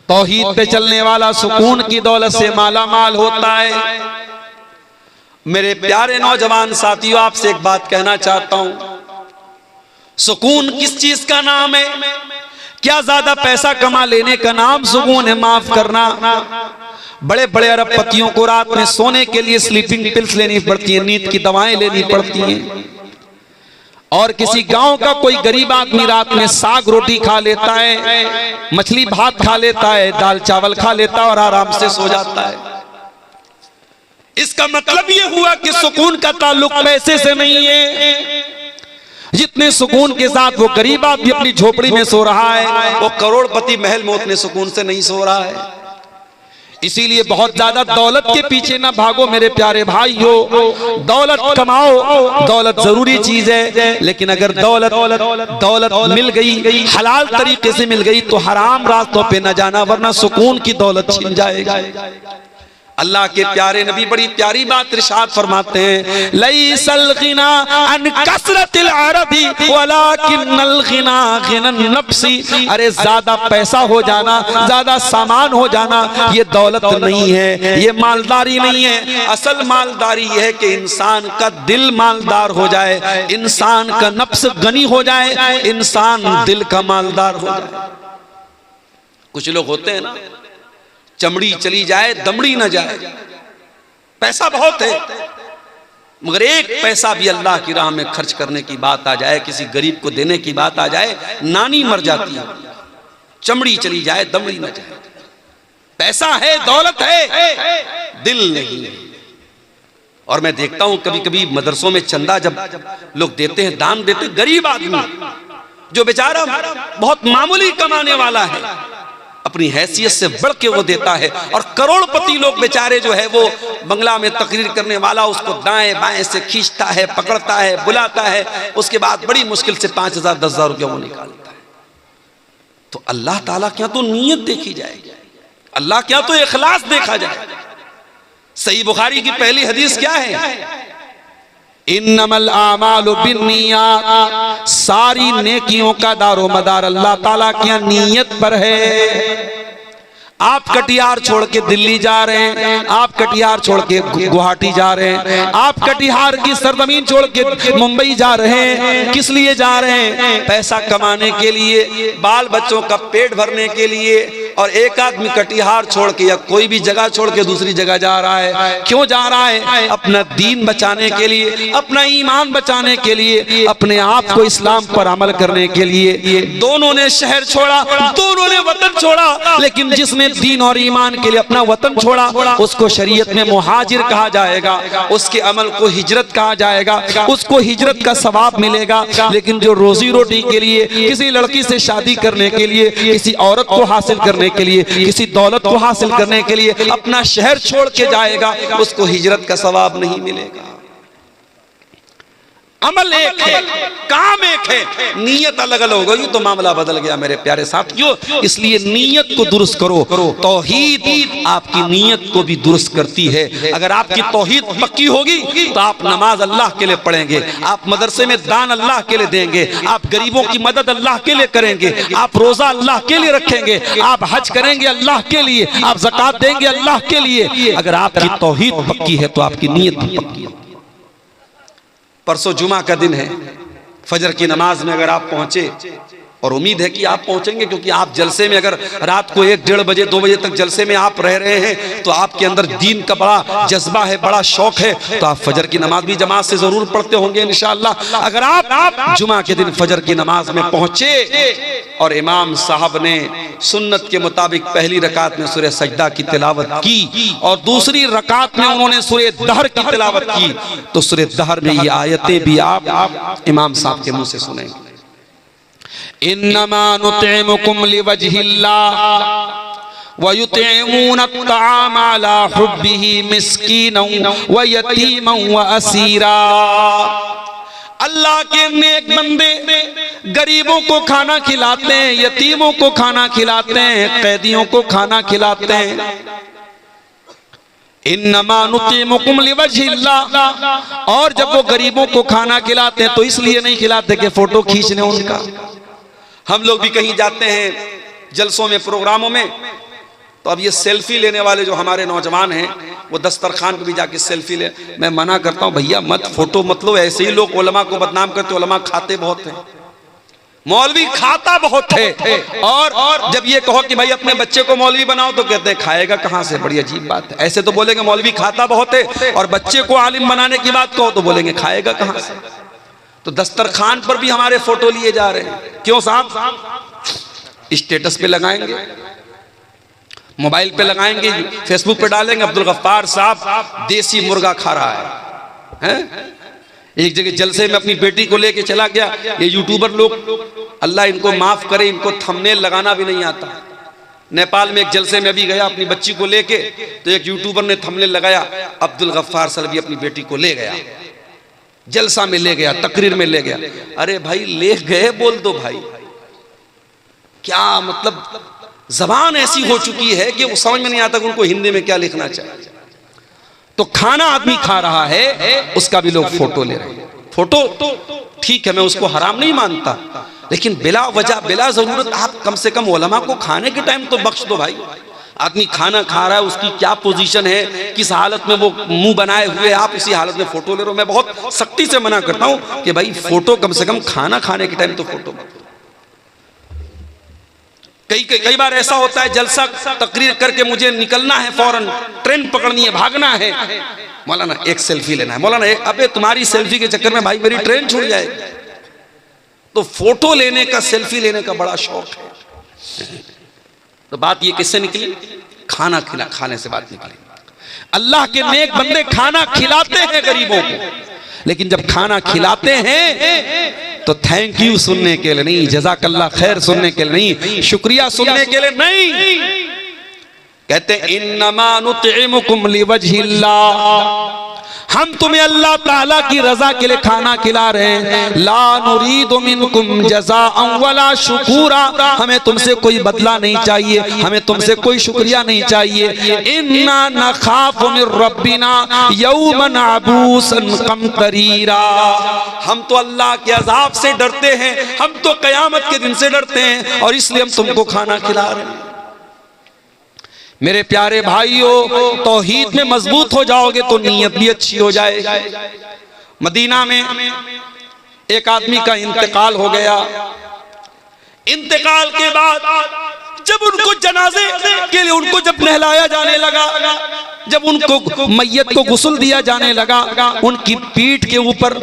तौहीद पे चलने वाला सुकून की दौलत से माला माल होता है। मेरे प्यारे नौजवान साथियों, आपसे एक बात कहना चाहता हूं, सुकून किस चीज का नाम है? क्या ज्यादा पैसा कमा लेने का नाम सुकून है? माफ करना, बड़े बड़े अरबपतियों को रात में सोने के लिए स्लीपिंग पिल्स लेनी पड़ती है, नींद की दवाएं लेनी पड़ती हैं। और किसी गांव का कोई गरीब आदमी रात में साग रोटी खा लेता है, मछली भात खा लेता है, दाल चावल खा लेता है और आराम से सो जाता है। इसका मतलब ये हुआ कि सुकून का ताल्लुक पैसे से नहीं है। जितने सुकून के साथ वो गरीब आदमी अपनी झोपड़ी में सो रहा है, वो करोड़पति महल में उतने सुकून से नहीं सो रहा है। इसीलिए बहुत ज्यादा दौलत के पीछे ना भागो मेरे प्यारे भाइयों। दौलत कमाओ, दौलत जरूरी चीज है, लेकिन अगर दौलत मिल गई, हलाल तरीके से मिल गई, तो हराम रास्तों पे न जाना, वरना सुकून की दौलत छिन जाएगा। अल्लाह के प्यारे नबी बड़ी प्यारी बात इरशाद फरमाते हैं, लैसल गिना अन कसरतिल अरदी वलाकिन्नल गिना गिनन नफ्सी। अरे ज्यादा पैसा हो जाना, ज्यादा सामान हो जाना, ये दौलत नहीं है, ये मालदारी नहीं है। असल मालदारी है कि इंसान का दिल मालदार हो जाए, इंसान का नफ्स गनी हो जाए, इंसान दिल का मालदार हो जाए। कुछ लोग होते हैं ना, चमड़ी चली जाए दमड़ी न जाए, पैसा बहुत है मगर एक पैसा भी अल्लाह की राह में खर्च करने की बात आ जाए, किसी गरीब को देने की बात आ जाए, नानी मर जाती है। चमड़ी चली जाए दमड़ी न जाए। पैसा है, दौलत है, दिल नहीं है। और मैं देखता हूं कभी कभी मदरसों में चंदा जब लोग देते हैं, दान देते, गरीब आदमी जो बेचारा बहुत मामूली कमाने वाला है, अपनी हैसियत से बढ़ के वो देता है। और करोड़पति लोग बेचारे जो है वो बंगला में तकरीर करने वाला उसको दाएं बाएं से खींचता है, पकड़ता है, बुलाता है, उसके बाद बड़ी मुश्किल से 5,000 10,000 रुपया वो निकालता है। तो अल्लाह ताला क्या तो नीयत देखी जाएगी, अल्लाह क्या तो इखलास देखा जाए। सही बुखारी की पहली हदीस क्या है? इन्नमल आमालु बिन्नियात। सारी नेकियों का दारो मदार अल्लाह ताला की नीयत पर है। आप कटिहार छोड़ के दिल्ली जा रहे हैं, आप कटिहार छोड़ के गुवाहाटी जा रहे हैं, आप कटिहार की सरजमीन छोड़ के मुंबई जा रहे हैं, किस लिए जा रहे हैं? पैसा कमाने के लिए, बाल बच्चों का पेट भरने के लिए। और एक आदमी कटिहार छोड़ के या कोई भी जगह छोड़ के दूसरी जगह जा रहा है, क्यों जा रहा है? अपना दीन बचाने के लिए, अपना ईमान बचाने के लिए, अपने आप को इस्लाम पर अमल करने के लिए। दोनों ने शहर छोड़ा, दोनों ने वतन छोड़ा, लेकिन जिसने दीन और ईमान के लिए अपना वतन छोड़ा उसको शरीयत में मुहाजिर कहा जाएगा, उसके अमल को हिजरत कहा जाएगा, उसको हिजरत का सवाब मिलेगा। लेकिन जो रोजी रोटी के लिए, किसी लड़की से शादी करने के लिए, किसी औरत को हासिल करने के लिए, किसी दौलत को हासिल करने के लिए अपना शहर छोड़ के जाएगा, उसको हिजरत का सवाब नहीं मिलेगा। अमल एक है, काम एक है, नीयत अलग अलग हो गई तो मामला बदल गया मेरे प्यारे साथियों। इसलिए नीयत को दुरुस्त करो। तौहीद आपकी नीयत को भी दुरुस्त करती है। अगर आपकी तौहीद पक्की होगी तो आप नमाज अल्लाह के लिए पढ़ेंगे, आप मदरसे में दान अल्लाह के लिए देंगे, आप गरीबों की मदद अल्लाह के लिए करेंगे, आप रोजा अल्लाह के लिए रखेंगे, आप हज करेंगे अल्लाह के लिए, आप ज़कात देंगे अल्लाह के लिए। अगर आपकी तौहीद पक्की है तो आपकी नीयत भी पक्की है। परसों जुमा का दिन है, फजर की नमाज में अगर आप पहुंचे, और उम्मीद है कि आप पहुंचेंगे क्योंकि आप जलसे में, अगर रात को 1, 1:30 बजे 2 बजे तक जलसे में आप रह रहे हैं तो आपके अंदर दीन का बड़ा जज्बा है, बड़ा शौक है, तो आप फजर की नमाज भी जमात से जरूर पढ़ते होंगे इंशाअल्लाह। अगर आप जुमा के दिन फजर की नमाज में पहुंचे और इमाम साहब ने सुन्नत के मुताबिक पहली रकात में सूरह सजदा की तिलावत की और दूसरी रकात में उन्होंने सूरह दहर की तिलावत की, तो सूरह दहर में ये आयतें भी आप इमाम साहब के मुंह से सुनेंगे। इन्नमा नुतिमुकुम लिवजहिल्लाह व युतिमून अत्ताम अला हुब्बिही मिस्कीनन व यतीमन व असीरा। अल्लाह के नेक बंदे गरीबों को खाना खिलाते हैं, यतीमों को खाना खिलाते हैं, कैदियों को खाना खिलाते हैं। इन्नमा नुतिमुकुम लिवजहिल्लाह। और जब वो गरीबों को खाना खिलाते हैं तो इसलिए नहीं खिलाते कि फोटो खींच लें उनका। हम लोग भी कहीं जाते हैं जलसों में, प्रोग्रामों में, तो अब ये सेल्फी लेने वाले जो हमारे नौजवान हैं वो दस्तरखान पे भी जाके सेल्फी ले। मैं मना करता हूँ भैया मत फोटो मत लो। ऐसे ही लोग उलमा को बदनाम करते, उलमा खाते बहुत हैं, मौलवी खाता बहुत है। और जब ये कहो कि भाई अपने बच्चे को मौलवी बनाओ तो कहते हैं खाएगा कहाँ से। बड़ी अजीब बात है। ऐसे तो बोलेंगे मौलवी खाता बहुत है, और बच्चे को आलिम बनाने की बात कहो तो बोलेंगे खाएगा कहाँ से। तो दस्तरखान पर भी हमारे फोटो लिए जा रहे हैं। क्यों साहब? स्टेटस पे लगाएंगे, मोबाइल पे लगाएंगे, फेसबुक पे डालेंगे अब्दुल गफ्फार साहब देसी मुर्गा खा रहा है। एक जगह जलसे में अपनी बेटी को लेके चला गया। ये यूट्यूबर लोग, अल्लाह इनको माफ करे, इनको थंबनेल लगाना भी नहीं आता। नेपाल में एक जलसे में भी गया अपनी बच्ची को लेके, तो एक यूट्यूबर ने थंबनेल लगाया अब्दुल गफ्फार सलवी अपनी बेटी को ले गया, जलसा में ले गया, तकरीर में ले गया। अरे भाई ले गए बोल दो भाई, क्या मतलब जबान ऐसी हो चुकी है कि वो समझ में नहीं आता कि उनको हिंदी में क्या लिखना चाहिए। तो खाना आदमी खा रहा है उसका भी लोग फोटो ले रहे हैं। फोटो ठीक है, मैं उसको हराम नहीं मानता, लेकिन बिला वजह बिला जरूरत आप कम से कम उलमा को खाने के टाइम तो बख्श दो भाई। आदमी खाना खा रहा है, उसकी क्या पोजीशन है, किस हालत में वो मुंह बनाए हुए, आप उसी हालत में फोटो ले रहे हो। मैं बहुत सख्ती से मना करता हूं कि भाई फोटो कम से कम खाना खाने के टाइम तो फोटो मत। कई बार ऐसा होता है जलसा तकरीर करके मुझे निकलना है, फौरन ट्रेन पकड़नी है, भागना है, मौलाना एक सेल्फी लेना है। मौलाना अबे तुम्हारी सेल्फी के चक्कर में भाई मेरी ट्रेन छूट जाएगी। तो फोटो लेने का, सेल्फी लेने का बड़ा शौक है। तो बात ये किससे निकली? खाने से बात निकली। अल्लाह के नेक बंदे खाना खिलाते हैं गरीबों को, लेकिन जब खाना खिलाते हैं तो थैंक यू सुनने के लिए नहीं, जज़ाकल्लाह खैर सुनने के लिए नहीं, शुक्रिया सुनने के लिए नहीं। कहते इन्नमा नुतिमुकुम लिवजहिल्लाह, हम तुम्हें अल्लाह ताला की रजा के लिए खाना खिला रहे हैं। ला नुरीदु मिनकुम जज़ाअन वला शुकूरा, हमें तुमसे कोई बदला नहीं चाहिए, हमें तुमसे कोई शुक्रिया नहीं चाहिए। इन्ना नखाफु मिर रब्बिना यौमन अबूसन कमतरीरा, हम तो अल्लाह के अजाब से डरते हैं, हम तो कयामत के दिन से डरते हैं, और इसलिए हम तुमको खाना खिला रहे हैं। मेरे प्यारे भाइयों, तौहीद में मजबूत हो जाओगे तो नीयत भी अच्छी हो जाएगी। मदीना में एक आदमी का इंतकाल हो गया। इंतकाल के बाद जब उनको जनाजे के लिए उनको जब नहलाया जाने लगा, जब उनको मैयत को गुस्ल दिया जाने लगा, उनकी पीठ के ऊपर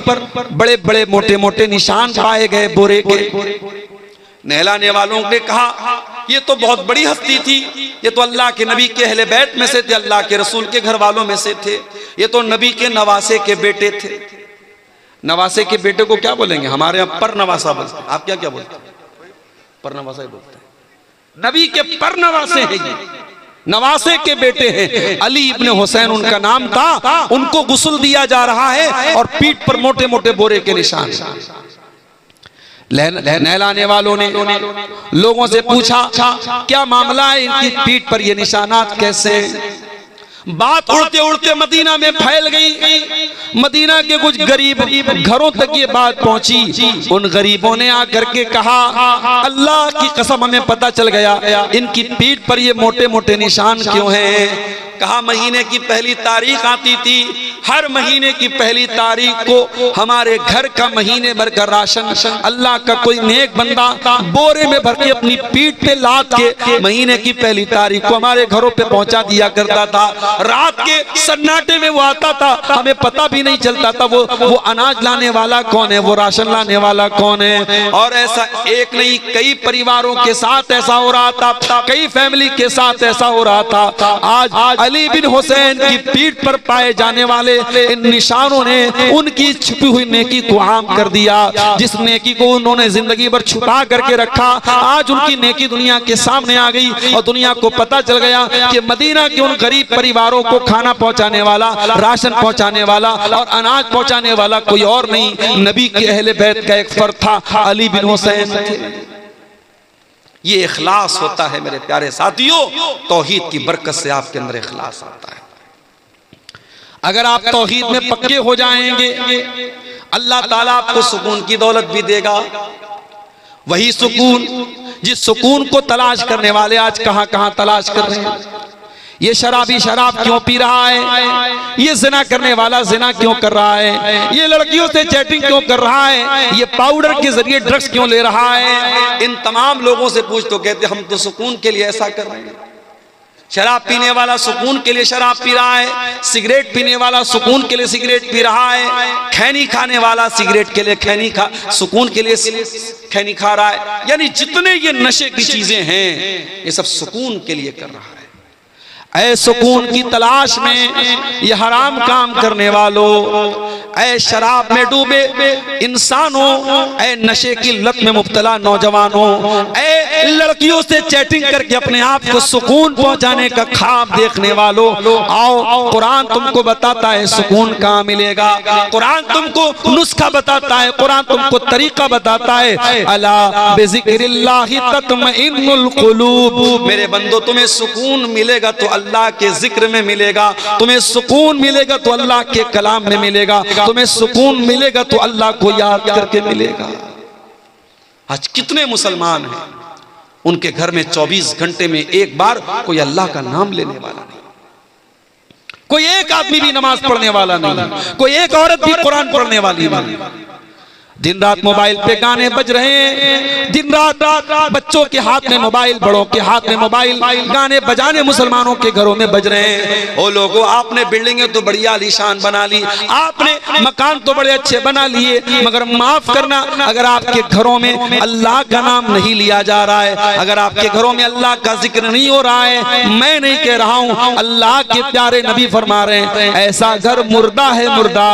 बड़े बड़े मोटे मोटे निशान पाए गए बोरे के। नहलाने वालों ने कहा ये तो बहुत बड़ी हस्ती थी, ये तो अल्लाह के नबी के अहले बैत में से थे, अल्लाह के रसूल के घर वालों में से थे, ये तो नबी के नवासे के बेटे थे। नवासे के बेटे को क्या बोलेंगे? हमारे यहाँ पर नवासा बोलते हैं। आप क्या क्या बोलते हैं? पर नवासा ही बोलते हैं। नबी के पर नवासे हैं ये। नवासे के बेटे हैं, अली इब्ने हुसैन उनका नाम था। उनको गुस्ल दिया जा रहा है और पीठ पर मोटे मोटे बोरे के निशान। नहलाने वालों ने लोगों से पूछा क्या मामला है, इनकी पीठ पर ये निशानात कैसे? बात उड़ते उड़ते मदीना में फैल गई। मदीना के कुछ गरीब घरों तक ये बात पहुंची। उन गरीबों ने आकर के कहा अल्लाह की कसम हमें पता चल गया इनकी पीठ पर ये मोटे मोटे निशान क्यों हैं। कहा महीने की पहली तारीख आती थी, हर महीने की पहली तारीख को हमारे घर का महीने भर का राशन अल्लाह का कोई नेक बंदा बोरे में भर के अपनी पीठ पे लाद के महीने की पहली तारीख को हमारे घरों पे पहुंचा दिया करता था। रात के सन्नाटे में वो आता था, हमें पता भी नहीं चलता था वो अनाज लाने वाला कौन है, वो राशन लाने वाला कौन है। और ऐसा एक नहीं कई परिवारों के साथ ऐसा हो रहा था, कई फैमिली के साथ ऐसा हो रहा था। आज अली बिन हुसैन की पीठ पर पाए जाने वाले इन निशानों ने उनकी छुपी हुई नेकी को आम कर दिया। जिस नेकी को उन्होंने जिंदगी भर छुपा करके रखा, आज उनकी नेकी दुनिया के सामने आ गई और दुनिया को पता चल गया कि मदीना के उन गरीब परिवारों को खाना पहुंचाने वाला, राशन पहुंचाने वाला और अनाज पहुंचाने वाला कोई और नहीं, नबी के अहले बैत का एक फर्द था, अली बिन हुसैन थे। ये इखलास होता है मेरे प्यारे साथियों, तौहीद की बरकत से आपके अंदर इखलास आता है। अगर आप तौहीद में पक्के हो जाएंगे, अल्लाह ताला आपको सुकून की दौलत भी देगा। वही सुकून जिस सुकून को तलाश करने वाले आज कहां कहां तलाश कर रहे हैं। ये शराबी शराब क्यों पी रहा है, ये जिना करने वाला जिना क्यों कर रहा है, ये लड़कियों से चैटिंग क्यों कर रहा है, ये पाउडर के जरिए ड्रग्स क्यों ले रहा है। इन तमाम लोगों से पूछ तो कहते हम तो सुकून के लिए ऐसा कर रहे हैं। शराब पीने वाला सुकून के लिए शराब पी रहा है, सिगरेट पीने वाला सुकून के लिए सिगरेट पी रहा है, खैनी खाने वाला सिगरेट के लिए सुकून के लिए खैनी खा रहा है। यानी जितने ये नशे की चीजें हैं ये सब सुकून के लिए कर रहा है। ऐ सुकून की तलाश में ये हराम काम करने वालों, ऐ शराब में डूबे इंसानों, ऐ नशे की लत में मुब्तला नौजवानों, ऐ लड़कियों से चैटिंग करके अपने आप को सुकून पहुंचाने का ख्वाब देखने वालों, आओ कुरान तुमको बताता है सुकून कहाँ मिलेगा। कुरान तुमको नुस्खा बताता है, कुरान तुमको तरीका बताता है। अला बिज़िक्रिल्लाहि तत्मइन्नुल कुलूब, मेरे बंदो तुम्हें सुकून मिलेगा तो अल्लाह के जिक्र में मिलेगा, तुम्हें सुकून मिलेगा तो अल्लाह के कलाम में मिलेगा, तुम्हें सुकून मिलेगा तो अल्लाह को याद करके मिलेगा। आज कितने मुसलमान हैं उनके घर में 24 घंटे में एक बार कोई अल्लाह का नाम लेने वाला नहीं, कोई एक आदमी भी नमाज पढ़ने वाला नहीं, कोई एक औरत भी कुरान पढ़ने वाली नहीं। दिन रात मोबाइल पे गाने बज रहे हैं, दिन रात बच्चों के हाथ में मोबाइल, बड़ों के हाथ में मोबाइल, गाने बजाने मुसलमानों के घरों में बज रहे हैं। ओ लोगों, आपने बिल्डिंगें तो बढ़िया आलीशान बना ली, आपने मकान तो बड़े अच्छे बना लिए, मगर माफ करना अगर आपके घरों में अल्लाह का नाम नहीं लिया जा रहा है, अगर आपके घरों में अल्लाह का जिक्र नहीं हो रहा है, मैं नहीं कह रहा हूँ, अल्लाह के प्यारे नबी फरमा रहे हैं ऐसा घर मुर्दा है मुर्दा।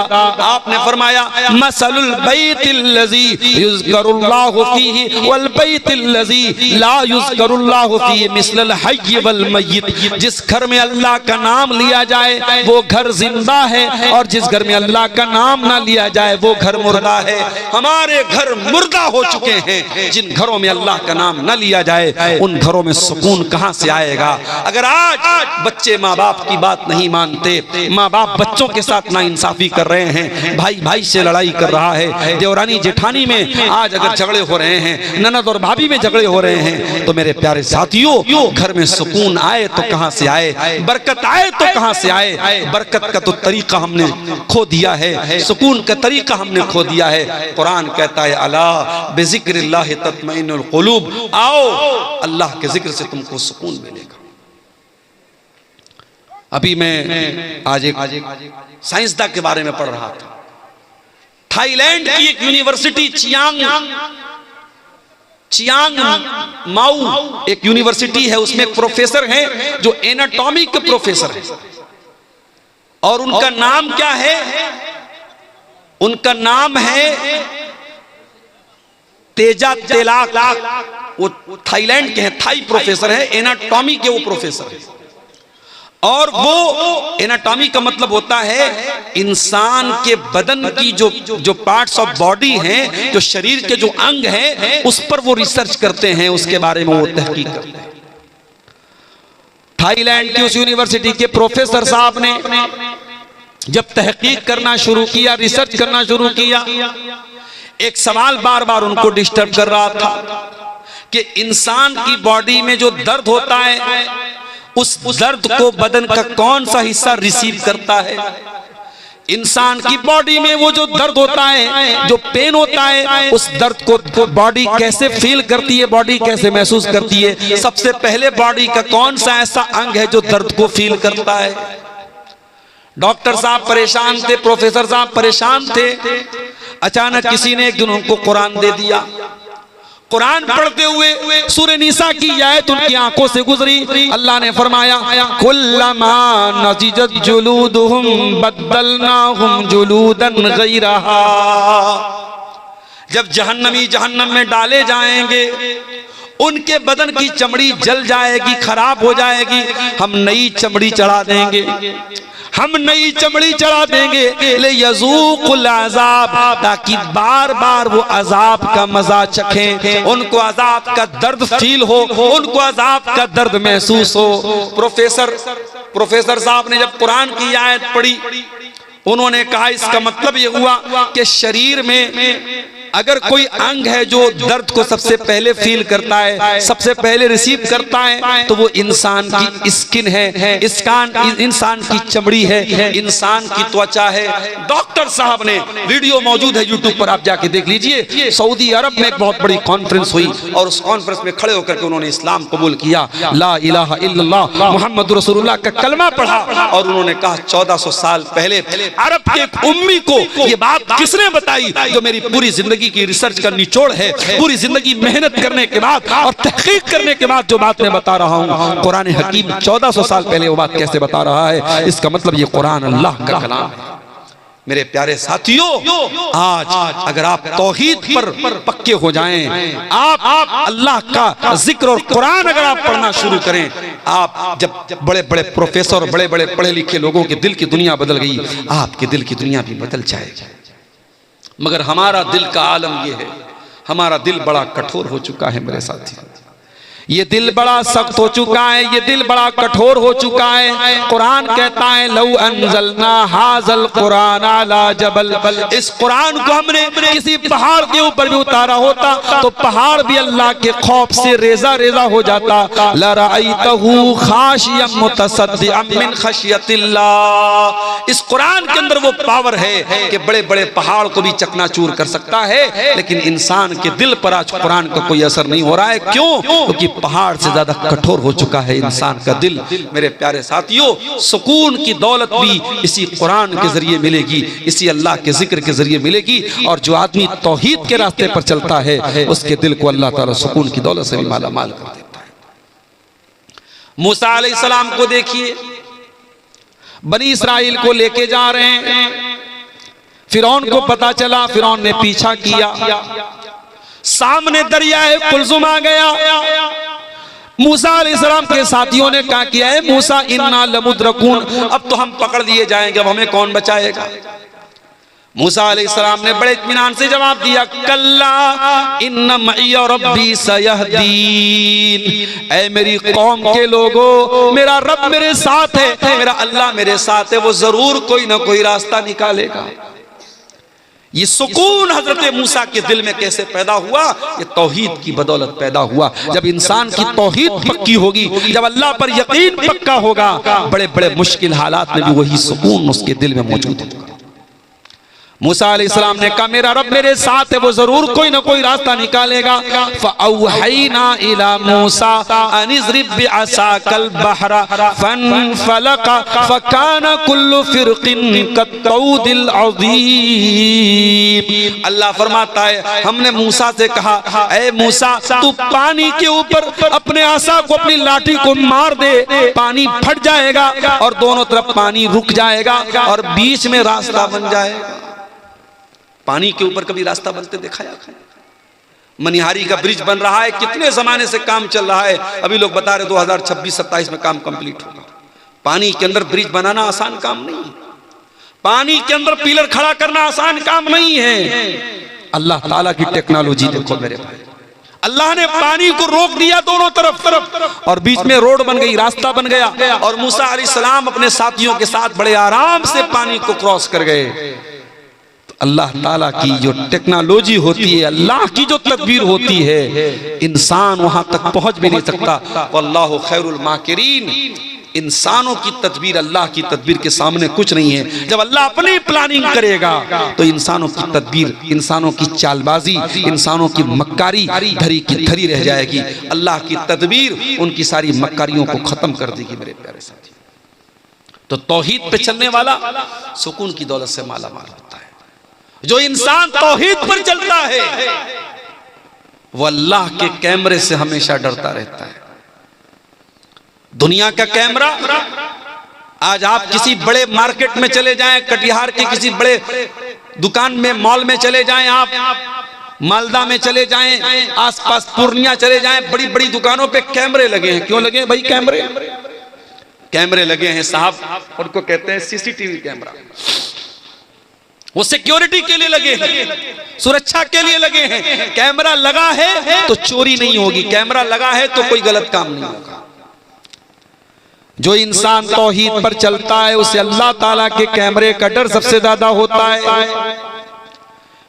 आपने फरमाया मसलुल बैत युज़करुल्लाहु फीही वल बैतिल्लज़ी ला युज़करुल्लाहु फीही मिस्लल हय्य वल मय्यित, जिस घर में अल्लाह का नाम लिया जाए वो घर जिंदा है और जिस घर में अल्लाह का नाम ना लिया जाए वो घर मुर्दा है। हमारे घर मुर्दा हो चुके हैं, जिन घरों में अल्लाह का नाम ना लिया जाए उन घरों में सुकून कहां से आएगा। अगर आज बच्चे माँ बाप की बात नहीं मानते, माँ बाप बच्चों के साथ नाइंसाफी कर रहे हैं, भाई भाई से लड़ाई कर रहा है, देवरानी जेठानी में आज अगर झगड़े हो रहे हैं, ननद और भाभी में झगड़े हो रहे हैं, तो मेरे प्यारे साथियों घर में सुकून आए तो कहां से आए, बरकत आए तो कहां से आए। बरकत का तो तरीका हमने खो दिया है, सुकून का तरीका हमने खो दिया है। कुरान कहता है अला बिज़िक्रिल्लाहि तत्मइन्नुल कुलूब, आओ अल्लाह के जिक्र से तुमको सुकून मिलेगा। अभी मैं आज एक साइंसदान के बारे में पढ़ रहा था। थाईलैंड की एक यूनिवर्सिटी चियांग माऊ एक यूनिवर्सिटी है, उसमें एक प्रोफेसर हैं जो एनाटॉमी के प्रोफेसर हैं, और उनका नाम क्या है, उनका नाम है तेजा तेलाक। वो थाईलैंड के हैं, थाई प्रोफेसर है, एनाटॉमी के वो प्रोफेसर है। और वो एनाटॉमी का मतलब होता है इंसान के बदन की जो पार्ट्स ऑफ बॉडी हैं, जो शरीर के जो अंग हैं, उस पर वो रिसर्च करते हैं, उसके बारे में वो तहकीक करते हैं। थाईलैंड की उस यूनिवर्सिटी के प्रोफेसर साहब ने जब तहकीक करना शुरू किया, रिसर्च करना शुरू किया, एक सवाल बार बार उनको डिस्टर्ब कर रहा था कि इंसान की बॉडी में जो दर्द होता है, उस दर्द को बदन का कौन सा हिस्सा रिसीव करता है। इंसान की बॉडी में वो जो दर्द होता है, जो पेन होता है, उस दर्द को बॉडी कैसे फील करती है, बॉडी कैसे महसूस करती है। सबसे पहले बॉडी का कौन सा ऐसा अंग है जो दर्द को फील करता है। डॉक्टर साहब परेशान थे, प्रोफेसर साहब परेशान थे। अचानक किसी ने एक दिन उनको कुरान दे दिया। कुरान पढ़ते हुए सूरह निसा की आयत उनकी आंखों से गुजरी। अल्लाह ने फरमाया, कुल्लमा नज़िजत जुलूदुहुम बद्दलनाहुम जुलूदन गैरहा। जब जहन्नमी जहन्नम में डाले जाएंगे, उनके बदन की चमड़ी जल जाएगी, खराब हो जाएगी, हम नई चमड़ी चढ़ा देंगे, हम नई चमड़ी चढ़ा देंगे। ले यज़ूक़ुल अज़ाब, ताकि बार बार वो अजाब का मजा चखें, उनको अजाब का दर्द फील हो, उनको अजाब का दर्द महसूस हो। प्रोफेसर साहब ने जब कुरान की आयत पढ़ी, उन्होंने कहा इसका मतलब ये हुआ कि शरीर में अगर कोई अंग है जो दर्द को सबसे पहले फील करता है, सबसे पहले रिसीव करता है, तो वो इंसान की स्किन है, इंसान की चमड़ी है, इंसान की त्वचा है। डॉक्टर साहब ने, वीडियो मौजूद है यूट्यूब पर, आप जाके देख लीजिए। सऊदी अरब में एक बहुत बड़ी कॉन्फ्रेंस हुई और उस कॉन्फ्रेंस में खड़े होकर के उन्होंने इस्लाम कबूल किया, ला इलाहा इल्लल्लाह मुहम्मद रसूलुल्लाह का कलमा पढ़ा और उन्होंने कहा 1400 साल पहले अरब के एक उम्मी को ये बात किसने बताई, जो मेरी पूरी जिंदगी की रिसर्च का निचोड़ है, पूरी जिंदगी मेहनत करने के बाद और तहकीक करने के बाद जो बात मैं बता रहा हूं, कुरान हकीम 1400 साल पहले वो बात कैसे बता रहा है। इसका मतलब ये कुरान अल्लाह का कलाम है। मेरे प्यारे साथियों, आज अगर आप तौहीद पर पक्के हो जाएं, आप अल्लाह का जिक्र और कुरान अगर आप पढ़ना शुरू करें, आप जब बड़े बड़े प्रोफेसर, बड़े बड़े पढ़े लिखे लोगों के दिल की दुनिया बदल गई, आपके दिल की दुनिया भी बदल जाएगी। मगर हमारा दिल का आलम यह है, हमारा दिल बड़ा कठोर हो चुका है मेरे साथी। ये दिल बड़ा सख्त हो चुका है, ये दिल बड़ा कठोर हो चुका है। कुरान कहता है, लौ अंज़लना हाज़ल कुरान अला जबल, इस कुरान को हमने किसी पहाड़ के ऊपर भी उतारा होता तो पहाड़ भी अल्लाह के खौफ से रेजा रेजा हो जाता। लरअयतहु खाशियम मुतसद्दिअम मिन खशियतिल्लाह। इस कुरान के अंदर वो पावर है कि बड़े बड़े पहाड़ को भी चकनाचूर कर सकता है, लेकिन इंसान के दिल पर आज कुरान का कोई असर नहीं हो रहा है। क्यों? क्योंकि पहाड़ से ज्यादा कठोर हो चुका है इंसान का दिल। मेरे प्यारे साथियों, सुकून की दौलत भी इसी कुरान के जरिए मिलेगी, इसी अल्लाह के जिक्र के जरिए मिलेगी। और जो आदमी तौहीद के रास्ते पर चलता है, उसके दिल को अल्लाह ताला सुकून की दौलत से भी माला माल कर देता है। मूसा अलैहिस्सलाम को देखिए, बनी इस्राइल को लेके जा रहे हैं, फिरौन को पता चला, फिरौन ने पीछा किया, सामने दरियाए कुलजुम आ गया। मूसा अलैहिस्सलाम के साथियों ने कहा किया है, मूसा इन्ना लमुद्रकून, अब तो हम पकड़ लिए जाएंगे, अब हमें कौन बचाएगा। मूसा अलैहिस्सलाम ने बड़े इत्मीनान से जवाब दिया, कल्ला इन्ना मइया रब्बी सयहदीन, ऐ मेरी कौम के लोगों, मेरा रब मेरे साथ है, मेरा अल्लाह मेरे साथ है, वो जरूर कोई ना कोई रास्ता निकालेगा। ये सुकून हजरत मूसा के दिल में कैसे पैदा हुआ? ये तौहीद की बदौलत पैदा हुआ। जब इंसान की तौहीद पक्की होगी, जब अल्लाह पर यकीन पक्का होगा, बड़े बड़े मुश्किल हालात में भी वही सुकून उसके दिल में मौजूद होगा। मूसा अलैहिस्सलाम ने कहा मेरा रब मेरे साथ है, वो जरूर कोई ना कोई रास्ता निकालेगा। फ़अौहैना इला मूसा अन इज़रिब बिअसाकल बहरा फनफलक फकान कुल्लु फिरकिन कत्तौदिल अज़ीम। अल्लाह फरमाता है, हमने मूसा से कहा, ऐ मूसा तू पानी के ऊपर अपने आसा को, अपनी लाठी को मार दे, पानी फट जाएगा और दोनों तरफ पानी रुक जाएगा और बीच में रास्ता बन जाएगा। पानी के ऊपर कभी रास्ता बनते देखा या? मनिहारी का ब्रिज बन रहा है, कितने जमाने से काम चल रहा है, अभी लोग बता रहे 2026-27 में काम कंप्लीट होगा। पानी के अंदर ब्रिज बनाना आसान काम नहीं है, पानी के अंदर पिलर खड़ा करना आसान काम नहीं है। अल्लाह ताला की टेक्नोलॉजी देखो मेरे भाई, अल्लाह ने पानी को रोक दिया दोनों तरफ और बीच में रोड बन गई, रास्ता बन गया और मूसा अलैहिस्सलाम अपने साथियों के साथ बड़े आराम से पानी को क्रॉस कर गए। तो अल्लाह ताला की जो टेक्नोलॉजी होती है, अल्लाह की जो तदबीर होती है, इंसान वहां तक पहुंच भी नहीं सकता। वल्लाहु खैरुल माकिरीन, इंसानों की तदबीर अल्लाह की तदबीर के सामने कुछ नहीं है। जब अल्लाह अपनी प्लानिंग करेगा तो इंसानों की तदबीर, इंसानों की चालबाजी, इंसानों की मक्कारी धरी की धरी रह जाएगी। अल्लाह की तदबीर उनकी सारी मक्कारियों को खत्म कर देगी मेरे प्यारे साथी। तो तौहीद पे चलने वाला सुकून की दौलत से माला माल होता है। जो इंसान तौहीद पर चलता है वो अल्लाह के कैमरे से हमेशा डरता रहता है। दुनिया का कैमरा, आज आप किसी बड़े मार्केट में चले जाएं, कटिहार के किसी बड़े दुकान में, मॉल में चले जाएं, आप मालदा में चले जाएं, आसपास पूर्णिया चले जाएं, बड़ी बड़ी दुकानों पे कैमरे लगे हैं। क्यों लगे भाई? कैमरे लगे हैं साहब, उनको कहते हैं सीसीटीवी कैमरा। वो सिक्योरिटी के लिए लगे हैं, सुरक्षा के लिए लगे हैं। कैमरा लगा है तो चोरी नहीं होगी, कैमरा लगा है तो कोई गलत काम नहीं होगा। जो इंसान तौहीद पर चलता है उसे अल्लाह ताला के कैमरे का डर सबसे ज्यादा होता है,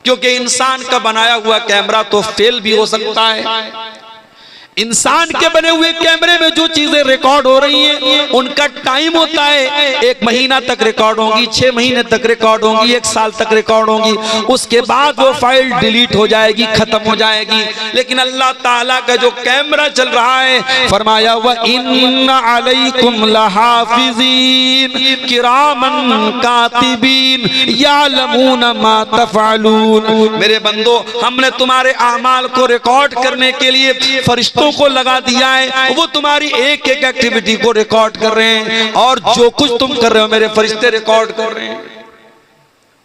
क्योंकि इंसान का बनाया हुआ कैमरा तो फेल भी हो सकता है। इंसान के बने हुए कैमरे में जो चीजें रिकॉर्ड हो रही हैं उनका टाइम होता है, 1 महीना तक रिकॉर्ड होंगी, 6 महीने तक रिकॉर्ड होंगी, 1 साल तक रिकॉर्ड होंगी, उसके बाद वो फाइल डिलीट हो जाएगी, खत्म हो जाएगी। लेकिन अल्लाह ताला का जो कैमरा चल रहा है, फरमाया व इन्ना अलैकुम लहाफिज़ीन किरामन कातिबीन यालमून मा तफअलून। मेरे बंदो, हमने तुम्हारे अमाल को रिकॉर्ड करने के लिए फरिश्तों को लगा दिया है, वो तुम्हारी एक एक एक्टिविटी को रिकॉर्ड कर रहे हैं और जो कुछ तुम कर रहे हो मेरे फरिश्ते रिकॉर्ड कर रहे हैं।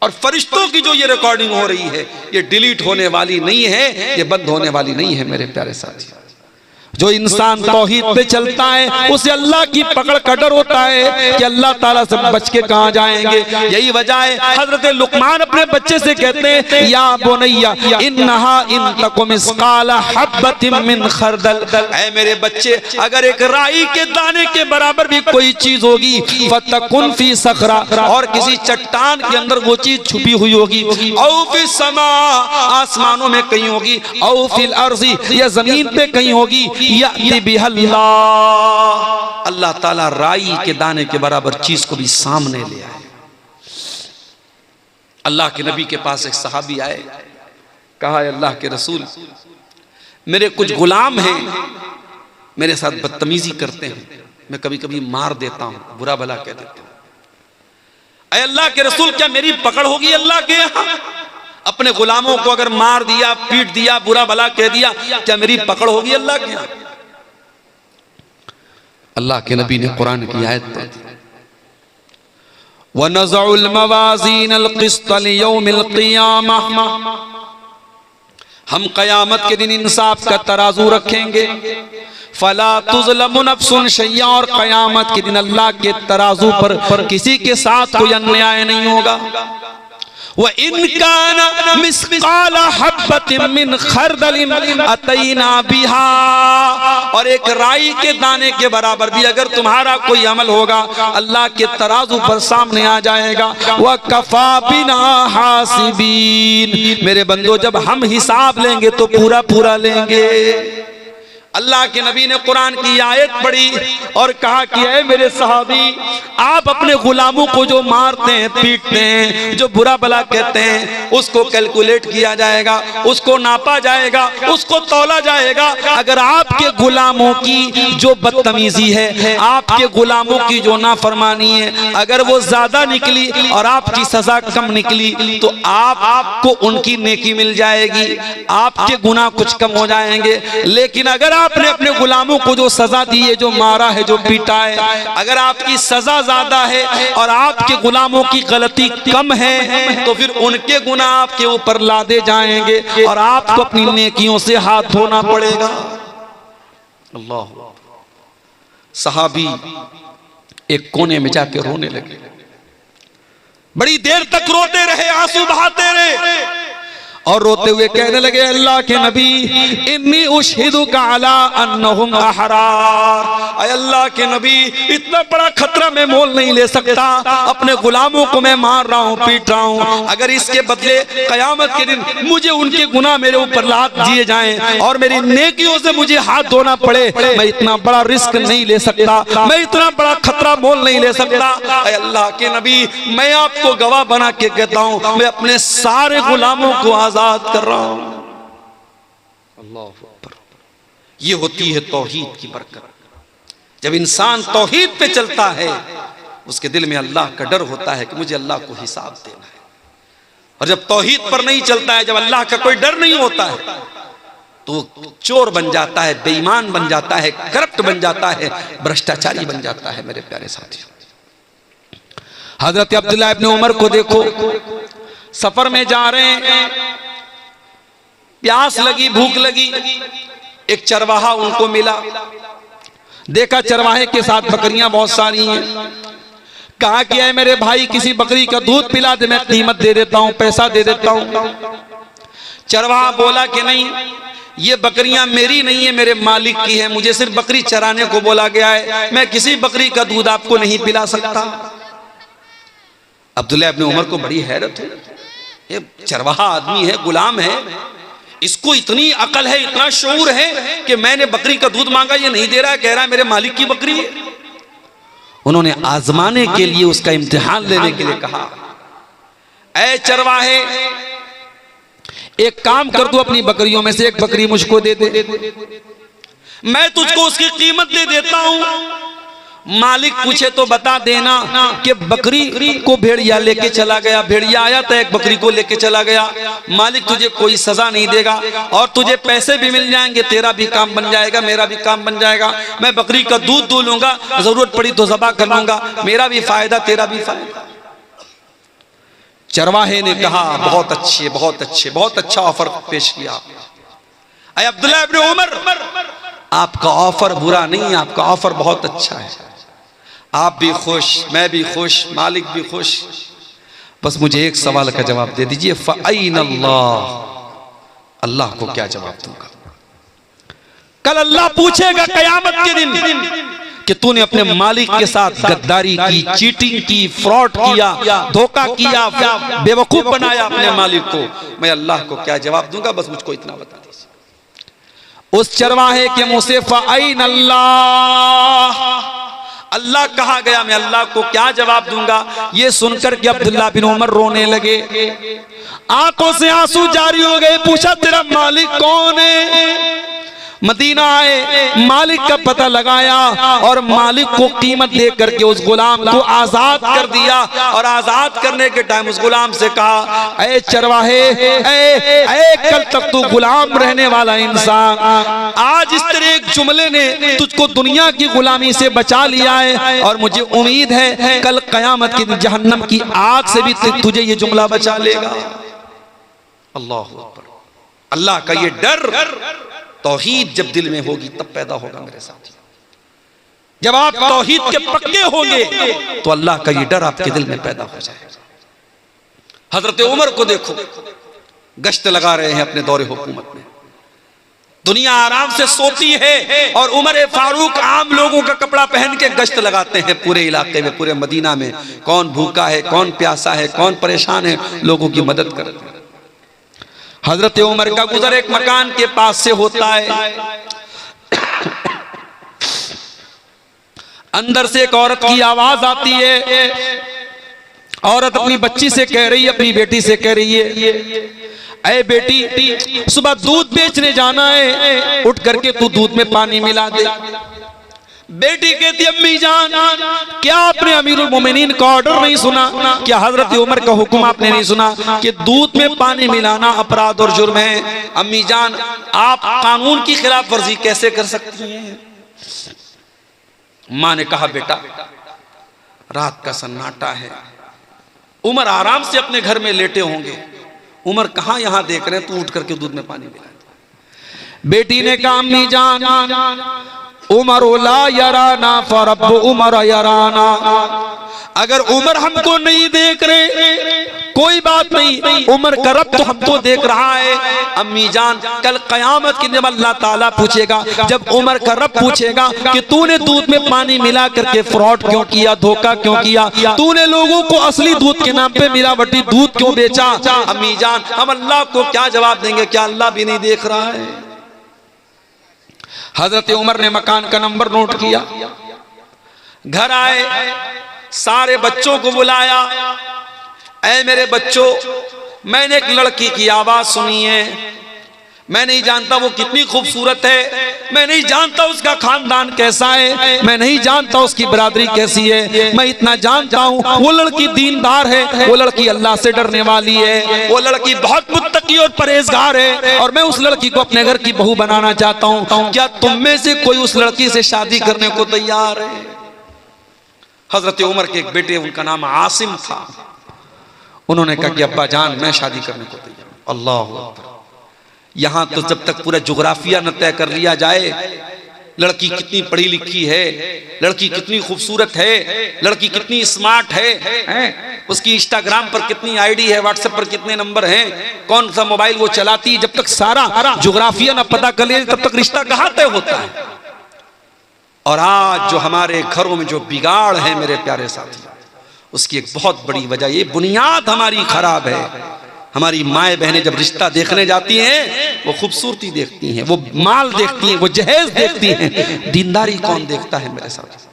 और फरिश्तों की जो ये रिकॉर्डिंग हो रही है ये डिलीट होने वाली नहीं है, ये बंद होने वाली नहीं है मेरे प्यारे साथी। जो इंसान तौहीद पे चलता है उसे अल्लाह की पकड़ का डर होता है कि अल्लाह ताला से बच के कहां जाएंगे। यही वजह है हजरत लुकमान अपने बच्चे से कहते हैं, या बुनैया इन्नहा इन तकुम मिस्काला हब्बतिन मिन खरदल, ऐ मेरे बच्चे, अगर एक राई के दाने के बराबर भी कोई चीज होगी, फतकुन फी सखरा, और किसी चट्टान के अंदर वो चीज छुपी हुई होगी, औ फी समा, आसमानों में कहीं होगी, औ फिल अर्ज़ी, या जमीन पे कहीं होगी, अल्लाह ताला राई के दाने के बराबर चीज को भी सामने ले आए। अल्लाह के नबी के पास एक सहाबी आए, कहा अल्लाह के रसूल, मेरे कुछ गुलाम हैं, मेरे साथ बदतमीजी करते हैं, मैं कभी कभी मार देता हूं, बुरा भला कह देता हूं। अल्लाह के रसूल, क्या मेरी पकड़ होगी अल्लाह के यहां? अपने गुलामों को अगर मार दिया, पीट दिया, बुरा भला कह दिया, क्या मेरी पकड़ होगी अल्लाह के यहां? अल्लाह के नबी ने कुरान की आयत पढ़ी, वनज़उल मवाज़ीनल क़िस्त लियौमिल क़ियामह, हम क़यामत के दिन इंसाफ का तराजू रखेंगे, फला तुज़लमु नफ्सुन शैया, और क़यामत के दिन अल्लाह के तराजू पर किसी के साथ कोई अन्याय नहीं होगा। व इनकान मिस्काला हब्बतिन मिन खरदलिन अतैना बिहा, और एक राई के दाने के बराबर भी अगर तुम्हारा कोई अमल होगा अल्लाह के तराजू पर सामने आ जाएगा। व कफा बिना हासिबीन, मेरे बंदो, जब हम हिसाब लेंगे तो पूरा पूरा लेंगे। अल्लाह के नबी ने कुरान की आयत पढ़ी और कहा कि ऐ मेरे सहाबी, आप अपने गुलामों को जो मारते हैं, पीटते हैं, जो बुरा भला कहते हैं, उसको कैलकुलेट किया जाएगा, उसको नापा जाएगा, उसको तौला जाएगा। अगर आपके गुलामों की जो बदतमीजी है, आपके गुलामों की जो नाफरमानी है, अगर वो ज्यादा निकली और आपकी सजा कम निकली तो आपको उनकी नेकी मिल जाएगी, आपके गुनाह कुछ कम हो जाएंगे। लेकिन अगर आपने अपने गुलामों को जो सजा दी है, जो मारा है, जो पीटा है, अगर आपकी सजा ज्यादा है और आपके गुलामों की गलती कम है तो फिर उनके गुनाह आपके ऊपर लादे जाएंगे और आपको अपनी नेकियों से हाथ धोना पड़ेगा। अल्लाह। सहाबी एक कोने में जाके रोने लगे। बड़ी देर तक रोते रहे, आंसू बहाते रहे और रोते हुए कहने लगे, अल्लाह के नबी, इन्नी उशहिदुका अला अन्नहुम अहरार। अय अल्लाह के नबी, इतना बड़ा खतरा मैं मोल नहीं ले सकता। अपने गुलामों को मैं मार रहा हूँ, पीट रहा हूँ, अगर इसके बदले कयामत के दिन मुझे उनके गुनाह मेरे ऊपर लाद दिए जाएं और मेरी नेकियों से मुझे हाथ धोना पड़े, मैं इतना बड़ा रिस्क नहीं ले सकता, मैं इतना बड़ा खतरा मोल नहीं ले सकता। अय अल्लाह के नबी, मैं आपको गवाह बना के कहता हूँ, मैं अपने सारे गुलामों को आजाद कर रहा हूं। अल्लाह अकबर। ये होती है तौहीद की बरकत। जब इंसान तौहीद पे चलता है, उसके दिल में अल्लाह का डर होता है कि मुझे अल्लाह को हिसाब देना है। और जब तौहीद पर नहीं चलता है, जब अल्लाह का कोई डर नहीं होता है, तो चोर बन जाता है, बेईमान बन जाता है, करप्ट बन जाता है, भ्रष्टाचारी बन जाता है। मेरे प्यारे साथियों, हजरत अब्दुल्लाह इब्न उमर को देखो, सफर में जा रहे हैं, प्यास लगी, भूख लगी, एक चरवाहा उनको मिला। देखा चरवाहे के साथ बकरियां बहुत सारी हैं। कहा कि है मेरे भाई, किसी बकरी का दूध पिला दे, मैं कीमत दे देता हूं, पैसा दे देता हूं। चरवाहा बोला कि नहीं, ये बकरियां मेरी नहीं है, मेरे मालिक की है, मुझे सिर्फ बकरी चराने को बोला गया है, मैं किसी बकरी का दूध आपको नहीं पिला सकता। अब्दुल्लाह इब्न उमर को बड़ी हैरत है, ये चरवाहा आदमी है, गुलाम है, इसको इतनी अकल है, इतना शऊर है कि मैंने बकरी का दूध मांगा, ये नहीं दे रहा है, कह रहा है मेरे मालिक की बकरी है। उन्होंने आजमाने के लिए, उसका इम्तिहान लेने के लिए कहा, ऐ चरवाहे, एक काम कर दो, अपनी बकरियों में से एक बकरी मुझको दे दे, मैं तुझको उसकी कीमत दे देता हूं। मालिक पूछे तो बता देना कि बकरी को भेड़िया लेके चला गया, भेड़िया आया तो एक बकरी को लेके चला गया। मालिक तुझे कोई सजा नहीं देगा और तुझे पैसे भी मिल जाएंगे, तेरा भी काम बन जाएगा, मेरा भी काम बन जाएगा। मैं बकरी का दूध दूह लूंगा, जरूरत पड़ी तो ज़बा कर लूंगा, मेरा भी फायदा, तेरा भी फायदा। चरवाहे ने कहा, बहुत अच्छे, बहुत अच्छे, बहुत अच्छा ऑफर पेश किया। अय अब्दुल्लाह इब्न उमर, आपका ऑफर बुरा नहीं, आपका ऑफर बहुत अच्छा है, आप भी खुश, मैं भी खुश, मालिक भी खुश। बस मुझे एक सवाल का जवाब दे दीजिए, फ़अैन अल्लाह, अल्लाह को क्या जवाब दूंगा? कल अल्लाह पूछेगा कयामत के दिन कि तूने अपने मालिक के साथ गद्दारी की, चीटिंग की, फ्रॉड किया, धोखा किया, बेवकूफ बनाया अपने मालिक को, मैं अल्लाह को क्या जवाब दूंगा? बस मुझको इतना बता दीजिए। उस चरवाहे के मुंह से फ़अैन अल्लाह, अल्लाह कहा गया, मैं अल्लाह को क्या जवाब दूंगा? ये सुनकर के अब्दुल्लाह बिन उमर रोने लगे, आंखों से आंसू जारी हो गए। पूछा तेरा मालिक कौन है? मदीना आए, मालिक का पता लगाया और मालिक को कीमत दे करके उस गुलाम को आजाद कर दिया। और आजाद करने के टाइम उस गुलाम से कहा, ऐ चरवाहे, ऐ कल तक तू गुलाम रहने वाला इंसान, आज इस तरह एक जुमले ने तुझको दुनिया की गुलामी से बचा लिया है और मुझे उम्मीद है कल कयामत की जहन्नम की आग से भी तुझे ये जुमला बचा लेगा। अल्लाह अकबर। अल्लाह का ये डर, तौहीद जब दिल में होगी तब पैदा होगा मेरे साथ। जब आप तौहीद के पक्के होंगे तो अल्लाह का ये डर आपके दिल में पैदा हो जाएगा। हजरत उमर को देखो, गश्त लगा रहे हैं अपने दौरे हुकूमत में, दुनिया आराम से सोती है और उमर फारूक आम लोगों का कपड़ा पहन के गश्त लगाते हैं पूरे इलाके में, पूरे मदीना में। कौन भूखा है, कौन प्यासा है, कौन परेशान है, लोगों की मदद करते हैं। हजरत उमर का गुजर एक मकान के पास से होता है, अंदर से एक औरत की आवाज आती है। औरत अपनी बच्ची से कह रही है, अपनी बेटी से कह रही है, ऐ बेटी, सुबह दूध बेचने जाना है, उठ करके तू दूध में पानी मिला दे। बेटी कहती, अम्मी जान, क्या आपने अमीरुल मोमिनीन का ऑर्डर नहीं सुना? क्या हजरत उमर का हुक्म आपने नहीं सुना कि दूध में पानी मिलाना अपराध और जुर्म है? अम्मी जान, आप कानून की खिलाफ वर्जी कैसे कर सकती हैं? माँ ने कहा, बेटा, रात का सन्नाटा है, उमर आराम से अपने घर में लेटे होंगे, उमर कहाँ यहां देख रहे हैं, तू उठ करके दूध में पानी मिला। बेटी ने कहा, अम्मी जान, उमर ला यराना फरब्बु उमर यराना। अगर उमर हमको नहीं देख रहे कोई बात नहीं, उमर का रब तो हमको देख रहा है। अम्मी जान, कल कयामत के दिन अल्लाह ताला पूछेगा, जब उमर का रब पूछेगा कि तूने दूध में पानी मिला करके फ्रॉड क्यों किया, धोखा क्यों किया, तूने लोगों को असली दूध के नाम पे मिलावटी दूध क्यों बेचा, अम्मी जान हम अल्लाह को क्या जवाब देंगे? क्या अल्लाह भी नहीं देख रहा है? हजरत उमर ने मकान का नंबर नोट किया, घर आए, सारे बच्चों को बुलाया, ऐ मेरे बच्चों, मैंने एक लड़की की आवाज सुनी है, मैं नहीं जानता वो कितनी खूबसूरत है, मैं नहीं जानता उसका खानदान कैसा है, मैं नहीं जानता उसकी बिरादरी कैसी है, मैं इतना जानता हूँ वो लड़की दीनदार है, वो लड़की अल्लाह से डरने वाली है, वो लड़की बहुत मुत्तकी और परहेजगार है, और मैं उस लड़की को अपने घर की बहू बनाना चाहता हूँ। क्या तुम में से कोई उस लड़की से शादी करने को तैयार है? हजरत उमर के एक बेटे, उनका नाम आसिम था, उन्होंने कहा कि अब्बा जान मैं शादी करने को तैयार हूं। अल्लाह अकबर। यहां तो जब तक पूरा जोग्राफिया न तय कर लिया जाए, लड़की कितनी पढ़ी लिखी है, लड़की कितनी खूबसूरत है, लड़की कितनी स्मार्ट है, उसकी इंस्टाग्राम पर कितनी आईडी है, व्हाट्सएप पर कितने नंबर हैं, कौन सा मोबाइल वो चलाती है, जब तक सारा जोग्राफिया न पता कर लिया तब तक रिश्ता कहां तय होता है। और आज जो हमारे घरों में जो बिगाड़ है मेरे प्यारे साथी, उसकी एक बहुत बड़ी वजह ये बुनियाद हमारी खराब है। हमारी माएँ बहनें जब रिश्ता देखने जाती हैं वो खूबसूरती देखती हैं, वो माल देखती हैं, वो जहेज देखती हैं, दीनदारी कौन देखता है मेरे साथ?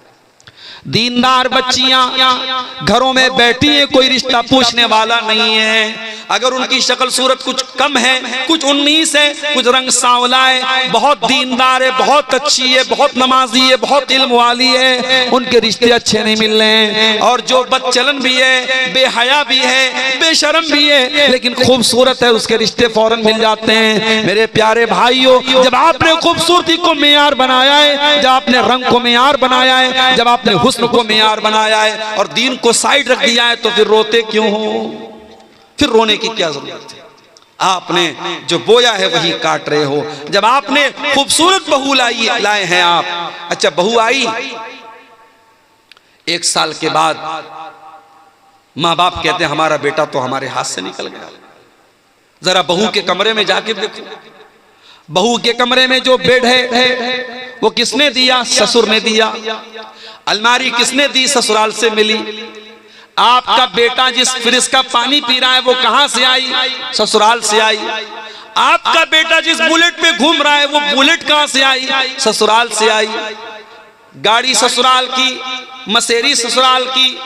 दीनदार बच्चियां घरों में बैठी हैं, कोई रिश्ता पूछने वाला नहीं है। अगर उनकी शक्ल सूरत कुछ कम है, कुछ 19 है, कुछ रंग सांवला है, बहुत दीनदार है, बहुत अच्छी है, बहुत नमाजी है, बहुत इल्म वाली है, उनके रिश्ते अच्छे नहीं मिल रहे हैं। और जो बदचलन भी है, बेहया भी है, बेशरम भी है, लेकिन खूबसूरत है, उसके रिश्ते फौरन मिल जाते हैं। मेरे प्यारे भाइयों, जब आपने खूबसूरती को मेयार बनाया है, जब आपने रंग को मेयार बनाया है, जब आपने हुस्न को मेयार बनाया है और दीन को साइड रख दिया है, तो फिर रोते क्यों हो? फिर रोने की क्या जरूरत है? आपने जो बोया है वही काट रहे हो। जब आपने खूबसूरत बहू लाए हैं आप, अच्छा बहू आई, 1 साल के बाद माँ बाप कहते हैं हमारा बेटा तो हमारे हाथ से निकल गया। जरा बहू के कमरे में जाके देखो, बहू के कमरे में जो बेड है वो किसने दिया? ससुर ने दिया। अलमारी किसने दी? ससुराल से मिली। आपका बेटा जिस फ्रिज का पानी पी रहा है वो कहां से आई? ससुराल से आई। आपका बेटा जिस बुलेट पे घूम रहा है वो बुलेट कहां से आई? ससुराल से आई। गाड़ी ससुराल की, मसेरी ससुराल की,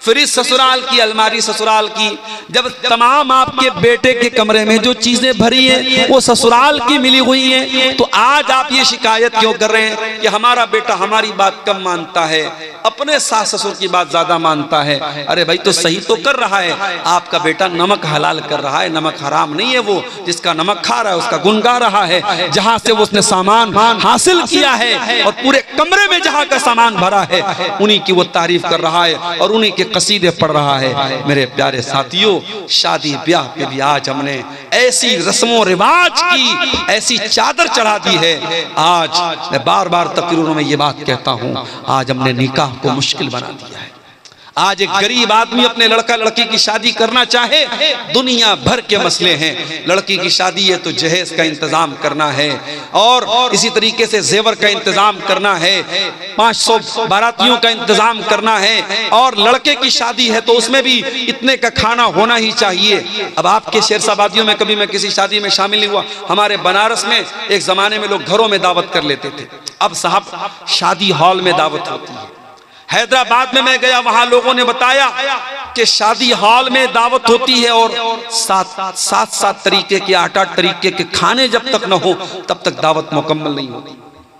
फ्रिज ससुराल की, अलमारी ससुराल की। जब तमाम आपके बेटे के कमरे में जो चीजें भरी हैं वो ससुराल की मिली हुई हैं, तो आज आप ये शिकायत क्यों कर रहे हैं कि हमारा बेटा हमारी बात कम मानता है, अपने सास ससुर की बात ज्यादा मानता है? अरे भाई तो सही तो कर रहा है, आपका बेटा नमक हलाल कर रहा है, नमक हराम नहीं है। वो जिसका नमक खा रहा है उसका गुन गा रहा है, जहां से वो उसने सामान हासिल किया है और पूरे कमरे में जहां का सामान भरा है उन्हीं की वो तारीफ कर रहा है और उन्हीं के कसीदे पढ़ रहा है। मेरे प्यारे साथियों, शादी ब्याह पे भी आज हमने ऐसी रस्मों रिवाज की ऐसी चादर चढ़ा दी है। आज मैं बार बार तकरीरों में ये बात कहता हूँ, आज हमने निकाह को मुश्किल बना दिया है। आज एक गरीब आदमी अपने लड़का लड़की की शादी करना चाहे, दुनिया भर के मसले हैं। लड़की की शादी है तो जहेज का इंतजाम करना है और इसी तरीके से जेवर का इंतजाम करना है, 500 बारातियों का इंतजाम करना है, और लड़के की शादी है तो उसमें भी इतने का खाना होना ही चाहिए। अब आपके शेरशाबादियों में कभी मैं किसी शादी में शामिल नहीं हुआ। हमारे बनारस में एक जमाने में लोग घरों में दावत कर लेते थे, अब साहब शादी हॉल में दावत होती है। हैदराबाद में मैं गया, वहां लोगों ने बताया कि शादी हॉल में दावत होती है और सात तरीके के 8 तरीके के खाने जब तक न हो तब तक दावत मुकम्मल नहीं होती।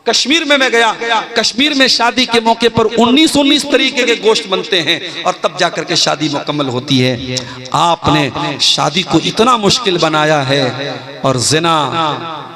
कश्मीर में मैं गया, कश्मीर में शादी के मौके पर 19 तरीके के गोश्त बनते हैं और तब जाकर के शादी मुकम्मल होती है। आपने शादी को इतना मुश्किल बनाया है और ज़िना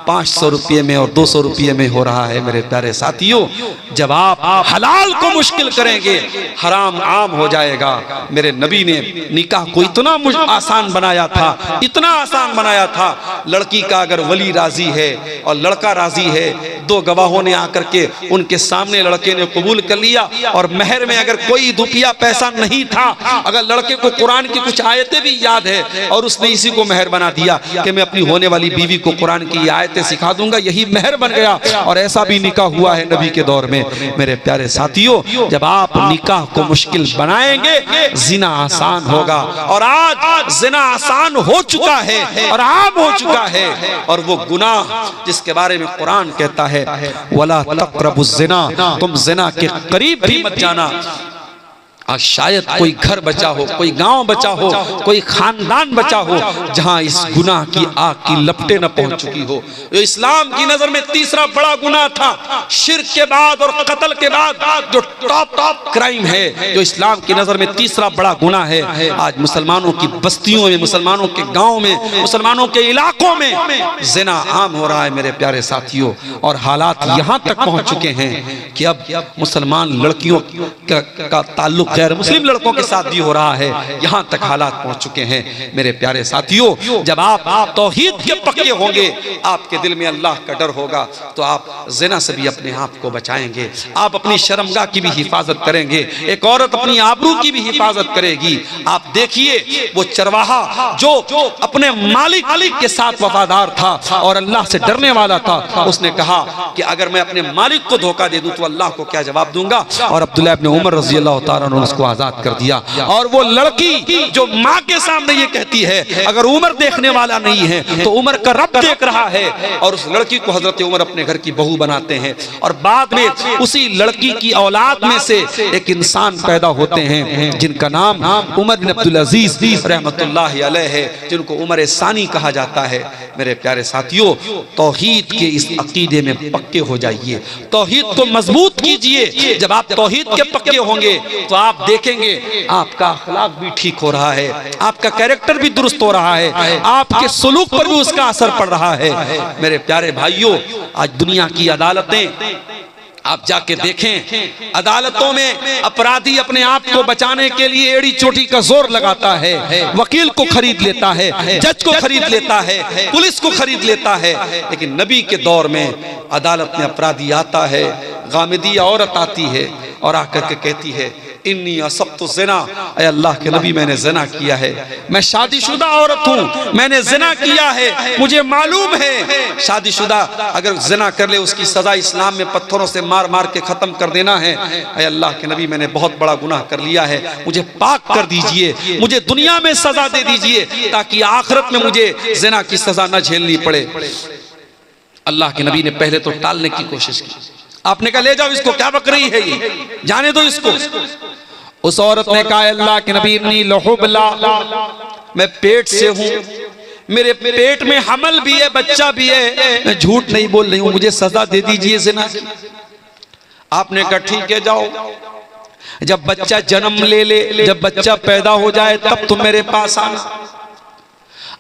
500 रुपये में और 200 रुपये में हो रहा है। मेरे प्यारे साथियों, जब आप हलाल को मुश्किल करेंगे हराम आम हो जाएगा। मेरे नबी ने निकाह को इतना आसान बनाया था, इतना आसान बनाया था। लड़की का अगर वली राजी है और लड़का राजी है, 2 गवाहों ने आकर के उनके सामने लड़के ने कबूल कर लिया और महर में अगर कोई रुपया पैसा नहीं था, अगर लड़के को कुरान की कुछ आयतें भी याद है और उसने इसी को महर बना दिया कि मैं अपनी होने वाली बीवी को कुरान की आयतें सिखा दूंगा, यही महर बन गया। और ऐसा भी निकाह हुआ है नबी के दौर में। मेरे प्यारे साथियों, जब आप निकाह को मुश्किल बनाएंगे जिना आसान होगा। और आज जिना आसान हो चुका है और आम हो चुका है। और वो गुनाह जिसके बारे में कुरान कहता है वला तक़रबुज़ ज़िना, तुम ज़िना के करीब भी मत जाना। आज शायद कोई घर बचा हो, कोई गांव बचा हो, कोई खानदान बचा हो जहां इस गुनाह की आग की लपटें न पहुंच चुकी हो। जो इस्लाम की नजर में तीसरा बड़ा गुनाह था, शिर्क के बाद और कत्ल के बाद जो टॉप क्राइम है, जो इस्लाम की नजर में तीसरा बड़ा गुनाह है, आज मुसलमानों की बस्तियों में, मुसलमानों के गाँव में, मुसलमानों के इलाकों में ज़िना आम हो रहा है। मेरे प्यारे साथियों, और हालात यहाँ तक पहुँच चुके हैं कि अब मुसलमान लड़कियों का ताल्लुक गैर मुस्लिम लड़कों के साथ भी हो रहा है। यहां तक हालात पहुंच चुके हैं। मेरे प्यारे साथियों, जब आप तौहीद के पक्के होंगे, आपके दिल में अल्लाह का डर होगा, तो आप ज़िना से भी अपने आप को बचाएंगे, आप अपनी शर्मगाह की भी हिफाजत करेंगे। एक औरत अपनी आबरू की भी हिफाजत करेगी। आप देखिए वो चरवाहा जो अपने मालिक के साथ वफादार था और अल्लाह से डरने वाला था, उसने कहा कि अगर मैं अपने मालिक को धोखा दे दूं तो अल्लाह को क्या जवाब दूंगा। और अब्दुल्लाह इब्न उमर रज़ी अल्लाह तआला अन्हु उसको आजाद कर दिया। और वो लड़की जो माँ के सामने ये कहती है, अगर उमर देखने वाला नहीं है तो उमर का रब देख रहा है, और उस लड़की को हजरत उमर अपने घर की बहू बनाते हैं। और बाद में उसी लड़की की औलाद में से एक इंसान पैदा होते हैं जिनका नाम उमर बिन अब्दुल अजीज रहमतुल्लाहि अलैह है, जिनको उमर सानी कहा जाता है। मेरे प्यारे साथियों, तौहीद के इस अकीदे में पक्के हो जाइए, तौहीद को मजबूत कीजिए। जब आप तौहीद के पक्के होंगे तो आप देखेंगे आपका अखलाक भी ठीक हो रहा है, आपका कैरेक्टर भी दुरुस्त हो रहा है, आपके सुलूक पर भी उसका असर पड़ रहा है। मेरे प्यारे भाइयों, आज दुनिया की अदालतें आप जाके देखें, अदालतों में अपराधी अपने आप को बचाने के लिए एड़ी चोटी का जोर लगाता है, वकील को खरीद लेता है, जज को खरीद लेता है, पुलिस को खरीद लेता है। लेकिन नबी के दौर में अदालत में अपराधी आता है, गामिदिया औरत आती है और आकर के कहती है इन्नी असब्तु ज़िना, ऐ अल्लाह के नबी मैंने ज़िना किया है, मैं शादीशुदा औरत हूँ, मैंने ज़िना किया है, मुझे मालूम है शादीशुदा अगर ज़िना कर ले उसकी सज़ा इस्लाम में पत्थरों से मार मार के ख़त्म कर देना है। ऐ अल्लाह के नबी मैंने बहुत बड़ा गुनाह कर लिया है, मुझे पाक कर दीजिए, मुझे दुनिया में सज़ा दे दीजिए ताकि आखिरत में मुझे ज़िना की सज़ा न झेलनी पड़े। अल्लाह के नबी ने पहले तो टालने की कोशिश की, आपने कहा ले जाओ इसको, क्या बक रही है ये, जाने दो इसको। उस औरत ने कहा अल्लाह के नबी इन्नी लहुबला, मैं पेट से हूँ, मेरे पेट में हमल भी है, बच्चा भी है, मैं झूठ नहीं बोल रही हूँ, मुझे सजा दे दीजिए ज़िना की। आपने कहा ठीक है जाओ, जब बच्चा जन्म ले, जब बच्चा पैदा हो जाए तब तुम मेरे पास आना।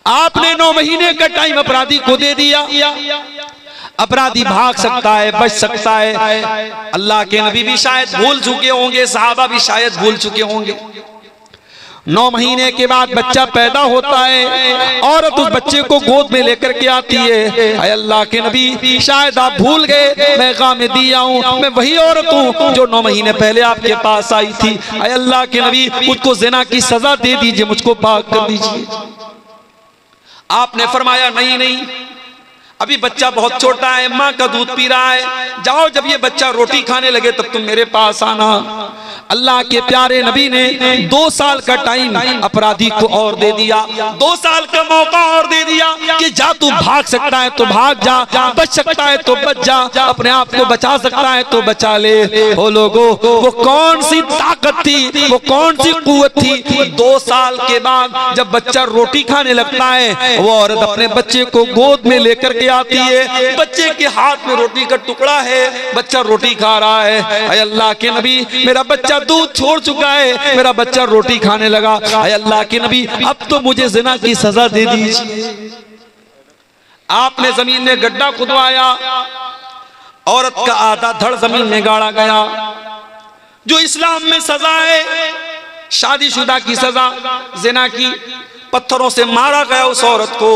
आपने 9 महीने का टाइम अपराधी को दे दिया। अपराधी भाग सकता है, बच सकता है। अल्लाह के नबी भी शायद भूल चुके होंगे, सहाबा भी शायद भूल चुके होंगे। 9 महीने के बाद बच्चा पैदा होता है, औरत उस बच्चे को गोद में लेकर के आती है। ऐ अल्लाह के नबी शायद आप भूल गए, मैं गामिदिया हूँ, मैं वही औरत हूँ जो 9 महीने पहले आपके पास आई थी। ऐ अल्लाह के नबी मुझको ज़िना की सजा दे दीजिए, मुझको पाक कर दीजिए। आपने फरमाया नहीं, अभी बच्चा बहुत छोटा है, माँ का दूध पी रहा है, जाओ जब ये बच्चा रोटी खाने लगे तब तुम मेरे पास आना। अल्लाह के प्यारे नबी ने 2 साल का टाइम अपराधी को और दे दिया, 2 साल का मौका और दे दिया कि जा तू भाग सकता है तो भाग जा, बच सकता है तो बच जा, अपने आप को बचा सकता है तो बचा ले। ओ लोगो, वो कौन सी ताकत थी, वो कौन सी कुव्वत थी। 2 साल के बाद जब बच्चा रोटी खाने लगता है, वो औरत अपने बच्चे को गोद में लेकर के आती है, बच्चे के हाथ में रोटी का टुकड़ा है, बच्चा रोटी खा रहा है। ऐ अल्लाह के नबी मेरा बच्चा बच्चा दूध छोड़ चुका है, मेरा बच्चा रोटी खाने लगा, अय अल्लाह के नबी अब तो मुझे जिना की सजा दे दीजिए। आपने जमीन में गड्ढा खुदवाया, औरत का आधा धड़ जमीन में गाड़ा गया। जो इस्लाम में सजा है शादीशुदा की सजा, जिना की, पत्थरों से मारा गया उस औरत को,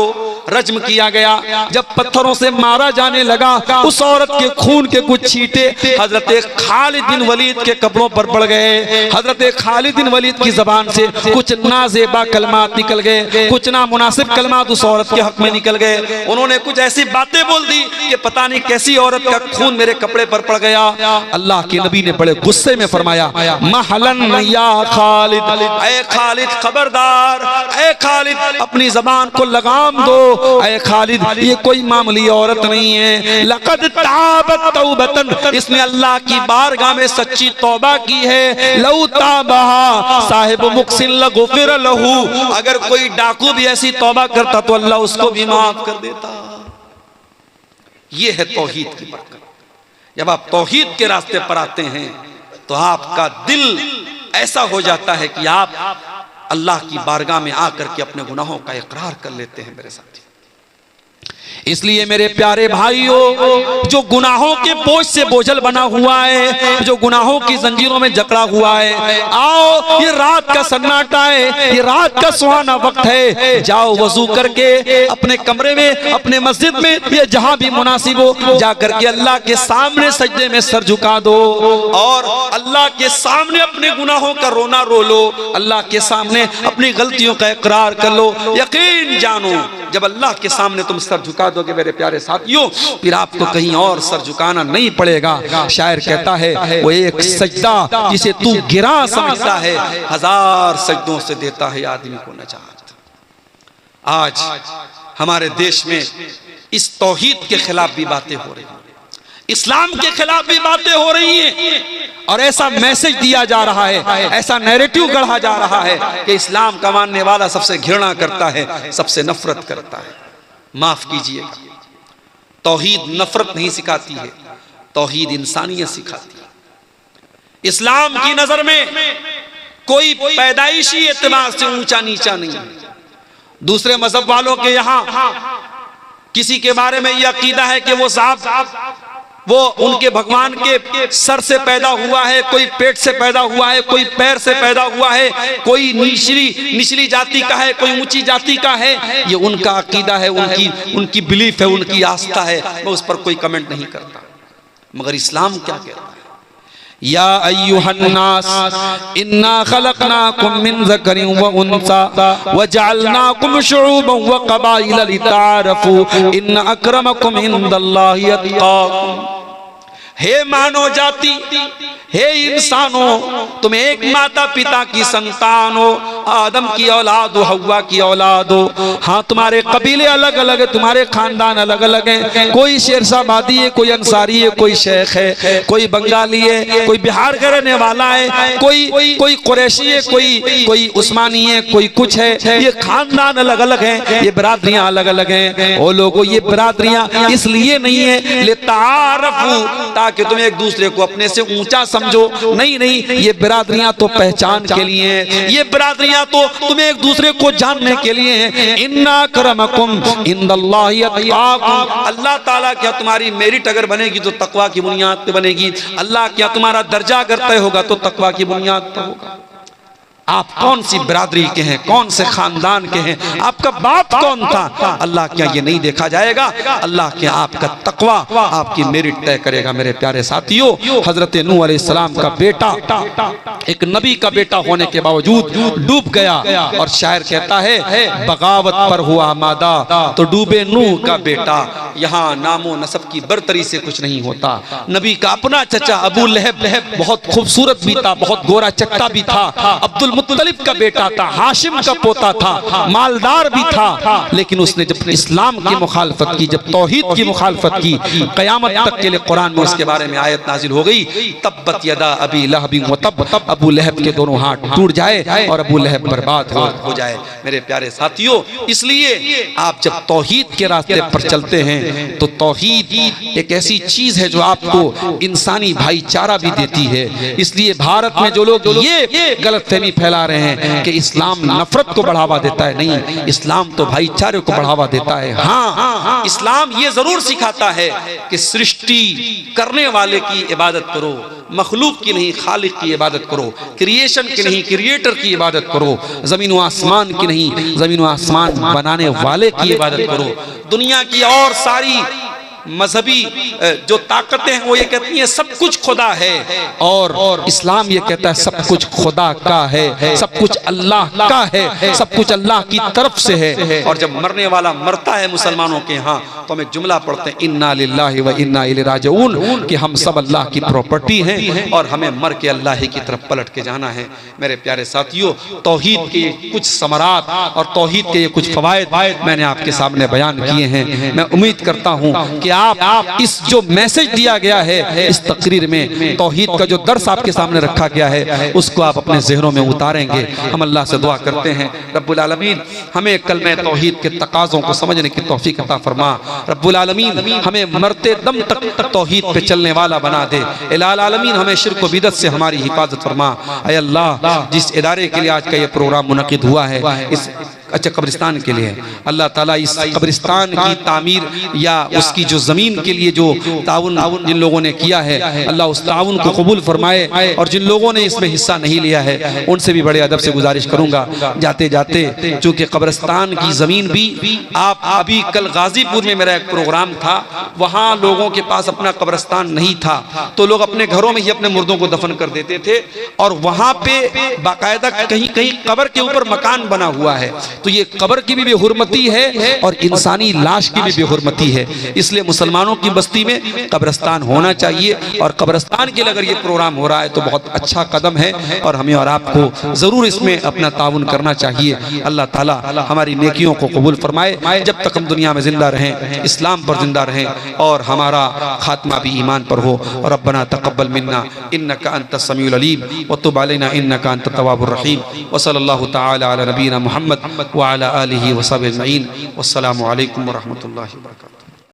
रज्म किया गया। जब पत्थरों से मारा जाने लगा उस औरत के खून के कुछ छींटे हजरत खालिद बिन वलीद के कपड़ों पर पड़ गए। हजरत खालिद बिन वलीद की जबान से कुछ नाजेबा कलमात निकल गए, कुछ ना मुनासिब कलमात उस औरत के हक में निकल गए। उन्होंने कुछ ऐसी बातें बोल दी कि पता नहीं कैसी औरत का खून मेरे कपड़े पर पड़ गया। अल्लाह के नबी ने बड़े गुस्से में फरमाया, महलन या खालिद, ऐ खालिद खबरदार, ऐ खालिद अपनी जबान को लगाम दो, ऐ खालिद ये कोई मामूली औरत नहीं है। लक़द ताबत तौबतन, इसने अल्लाह की बारगाह में सच्ची तौबा की है। लौ ताबहा साहिब मुक्सिन लगुफिर लहू, अगर कोई डाकू भी ऐसी तौबा करता तो अल्लाह उसको भी माफ कर देता। ये है तौहीद की बरकत। जब आप तौहीद के रास्ते पर आते हैं तो आपका दिल ऐसा हो जाता है कि आप अल्लाह की बारगाह में आकर के अपने गुनाहों का इकरार कर लेते हैं मेरे साथी। इसलिए मेरे प्यारे भाइयों, जो गुनाहों के बोझ से बोझल बना हुआ है, जो गुनाहों की जंजीरों में जकड़ा हुआ है, आओ ये रात का सन्नाटा है, ये रात का सुहाना वक्त है, जाओ वजू करके अपने कमरे में, अपने मस्जिद में, ये जहां भी मुनासिब हो जा करके अल्लाह के सामने सजदे में सर झुका दो और अल्लाह के सामने अपने गुनाहों का रोना रो लो, अल्लाह के सामने अपनी गलतियों का इकरार कर लो। यकीन जानो जब अल्लाह के सामने तुम सर झुका दोगे मेरे प्यारे साथियों, फिर आपको कहीं और सर झुकाना नहीं पड़ेगा। शायर कहता है वो एक सजदा जिसे तू गिरा समझता है, 1000 सजदों से देता है आदमी को नजात। आज हमारे देश में इस तौहीद के खिलाफ भी बातें हो रही हैं, इस्लाम के खिलाफ भी बातें हो रही हैं और ऐसा मैसेज दिया जा रहा है, ऐसा नैरेटिव गढ़ा जा रहा है कि इस्लाम का मानने वाला सबसे घृणा करता है, सबसे नफरत करता है। माफ कीजिएगा, तौहीद नफरत नहीं सिखाती है, तौहीद इंसानियत सिखाती है। इस्लाम की नजर में कोई पैदाइशी एतबार से ऊंचा नीचा नहीं है। दूसरे मजहब वालों के यहां किसी के बारे में यह अकीदा है कि वो साहब वो उनके भगवान के सर से पैदा हुआ है, कोई पेट से पैदा हुआ है, कोई पैर से पैदा हुआ है, कोई निचली जाति का है, कोई ऊंची जाति का है। ये उनका अकीदा है, उनकी बिलीफ है, उनकी आस्था है, मैं उस पर कोई कमेंट नहीं करता। मगर इस्लाम क्या कहता है? या अय्युहन्नास इन्ना खलकनाकुम मिन ज़करिन व उन्सा व जअलनाकुम शुऊबन व क़बाइल लितारफू इन्न अक्रमकुम इंदल्लाहि अत्क़ाकुम। हे मानव जाति, हे इंसानों, तुम एक माता पिता की संतान हो, आदम की औलाद हो, हव्वा की औलाद हो। हाँ, तुम्हारे कबीले अलग अलग है, तुम्हारे खानदान अलग अलग हैं। कोई शेरशाबादी है, कोई अंसारी है, कोई शेख है, कोई बंगाली है, कोई बिहार का रहने वाला है, कोई कुरैशी है, कोई उस्मानी है, कोई कुछ है। ये खानदान अलग अलग हैं, ये बिरादरियां अलग अलग हैं। ओ लोगों, ये बिरादरियां इसलिए नहीं है लितारफू, ताकि तुम एक दूसरे को अपने से ऊंचा समझो। नहीं, ये बिरादरियां तो पहचान के लिए हैं, ये बिरादरियां तो तुम्हें एक दूसरे को जानने के लिए हैं। इन्ना करमकुम इंदल्लाहि अत्क़ाकुम, अल्लाह ताला क्या तुम्हारी मेरिट अगर बनेगी तो तकवा की बुनियाद पे बनेगी। अल्लाह क्या तुम्हारा दर्जा अगर तय होगा तो तकवा की बुनियाद पे होगा। आप कौन सी बिरादरी के हैं, कौन से खानदान के हैं, आपका बाप कौन था, अल्लाह क्या ये नहीं देखा जाएगा? अल्लाह क्या आपका तकवा आपकी मेरिट तय करेगा। मेरे प्यारे साथियों, हजरत नूह अलैहिस्सलाम का बेटा एक नबी का बेटा होने के बावजूद डूब गया और शायर कहता है बगावत पर हुआ आमादा तो डूबे नूह का बेटा। यहाँ नामो नसब की बरतरी से कुछ नहीं होता। नबी का अपना चचा अबू लहब बहुत खूबसूरत भी था, बहुत गोरा चट्टा भी था, अब्दुल मुत्तलिब का बेटा था, हाशिम का पोता था, मालदार भी था। लेकिन उसने जब इस्लाम की मुखालफत की, जब तौहीद की मुखालफत की, क़यामत तक के लिए कुरान में उसके बारे में आयत नाजिल हो गई, तब्बत यदा अबी लहब व तब, अबू लहब के दोनों हाथ टूट जाए और अबू लहब बर्बाद हो जाए। मेरे प्यारे साथियों, इसलिए आप जब तौहीद के रास्ते पर चलते हैं तो तौहीद एक ऐसी चीज है जो आपको इंसानी भाईचारा भी देती है। इसलिए भारत में जो लोग ये गलतफहमी फैला रहे हैं कि इस्लाम नफरत को बढ़ावा देता है, नहीं, इस्लाम तो भाईचारे को बढ़ावा देता है। हाँ, इस्लाम ये जरूर सिखाता है कि सृष्टि करने वाले की इबादत करो, मखलूक की नहीं खालिक की इबादत करो, क्रिएशन की नहीं क्रिएटर की इबादत करो, जमीन व आसमान की नहीं जमीन व आसमान बनाने वाले की इबादत करो। दुनिया की और सारी मजहबी जो ताकतें हैं वो ये कहती हैं सब कुछ खुदा है, और इस्लाम ये कहता है सब कुछ खुदा का है, सब कुछ अल्लाह का है, सब कुछ अल्लाह की तरफ से है। और जब मरने वाला मरता है मुसलमानों के यहाँ तो हम एक जुमला पढ़ते हैं, इन्ना लिल्लाहि व इन्ना इलैहि राजिऊन, कि हम सब अल्लाह की प्रॉपर्टी हैं और हमें मर के अल्लाह ही की तरफ पलट के जाना है। मेरे प्यारे साथियों, तौहीद के कुछ समरात और तौहीद के कुछ फवायद मैंने आपके सामने बयान किए हैं। मैं उम्मीद करता हूँ कि आप इस जो मैसेज दिया गया है इस तकरीर में, तौहीद का जो दर्स आपके सामने रखा गया है, उसको आप अपने ज़हनों में उतारेंगे। हम अल्लाह से दुआ करते हैं रब्बुल आलमीन हमें कलमे तौहीद के तकाज़ों को समझने की तौफीक अता फरमा। रब्बुल आलमीन हमें मरते दम तक तौहीद पे चलने वाला बना दे। इलाल आलमीन हमें शिर्क व बिदअत से हमारी हिफाजत फरमा। ऐ अल्लाह, जिस इदारे के लिए आज का ये प्रोग्राम मुनक़िद हुआ है, इस अच्छा कब्रिस्तान के लिए, अल्लाह ताला इस कब्रिस्तान की तामीर या उसकी जो ज़मीन के लिए जो ताउन जिन लोगों ने किया है, अल्लाह उस ताउन को कबूल फरमाए। और जिन लोगों ने इसमें हिस्सा नहीं लिया है उनसे भी बड़े अदब से गुजारिश करूँगा, जाते जाते, चूँकि कब्रिस्तान की ज़मीन भी आप अभी कल गाज़ीपुर में मेरा एक प्रोग्राम था, वहाँ लोगों के पास अपना कब्रिस्तान नहीं था तो लोग अपने घरों में ही अपने मुर्दों को दफन कर देते थे, और वहाँ पे बाकायदा कहीं कहीं कब्र के ऊपर मकान बना हुआ है। तो ये कब्र की भी बेहुरमती है और इंसानी लाश की भी बेहुरमती है। इसलिए मुसलमानों की बस्ती में कब्रिस्तान होना चाहिए, और कब्रिस्तान के लिए अगर ये प्रोग्राम हो रहा है तो बहुत अच्छा कदम है, और हमें और आपको ज़रूर इसमें अपना ताउन करना चाहिए। अल्लाह ताला हमारी नेकियों को कबूल फरमाए, जब तक हम दुनिया में जिंदा रहें, इस्लाम पर जिंदा रहें, और हमारा खात्मा भी ईमान पर हो। और रब्बना तक़ब्बल मिन्ना इन्नका अंतस समीउल अलीम व तुब अलैना इन्नका अंतत तव्वाबुर रहीम। व सल्लल्लाहु तआला अला नबीना मुहम्मद व अला आलिहि व सहबिहि अजमईन। वस्सलामु अलैकुम व रहमतुल्लाहि व बरकातुहू।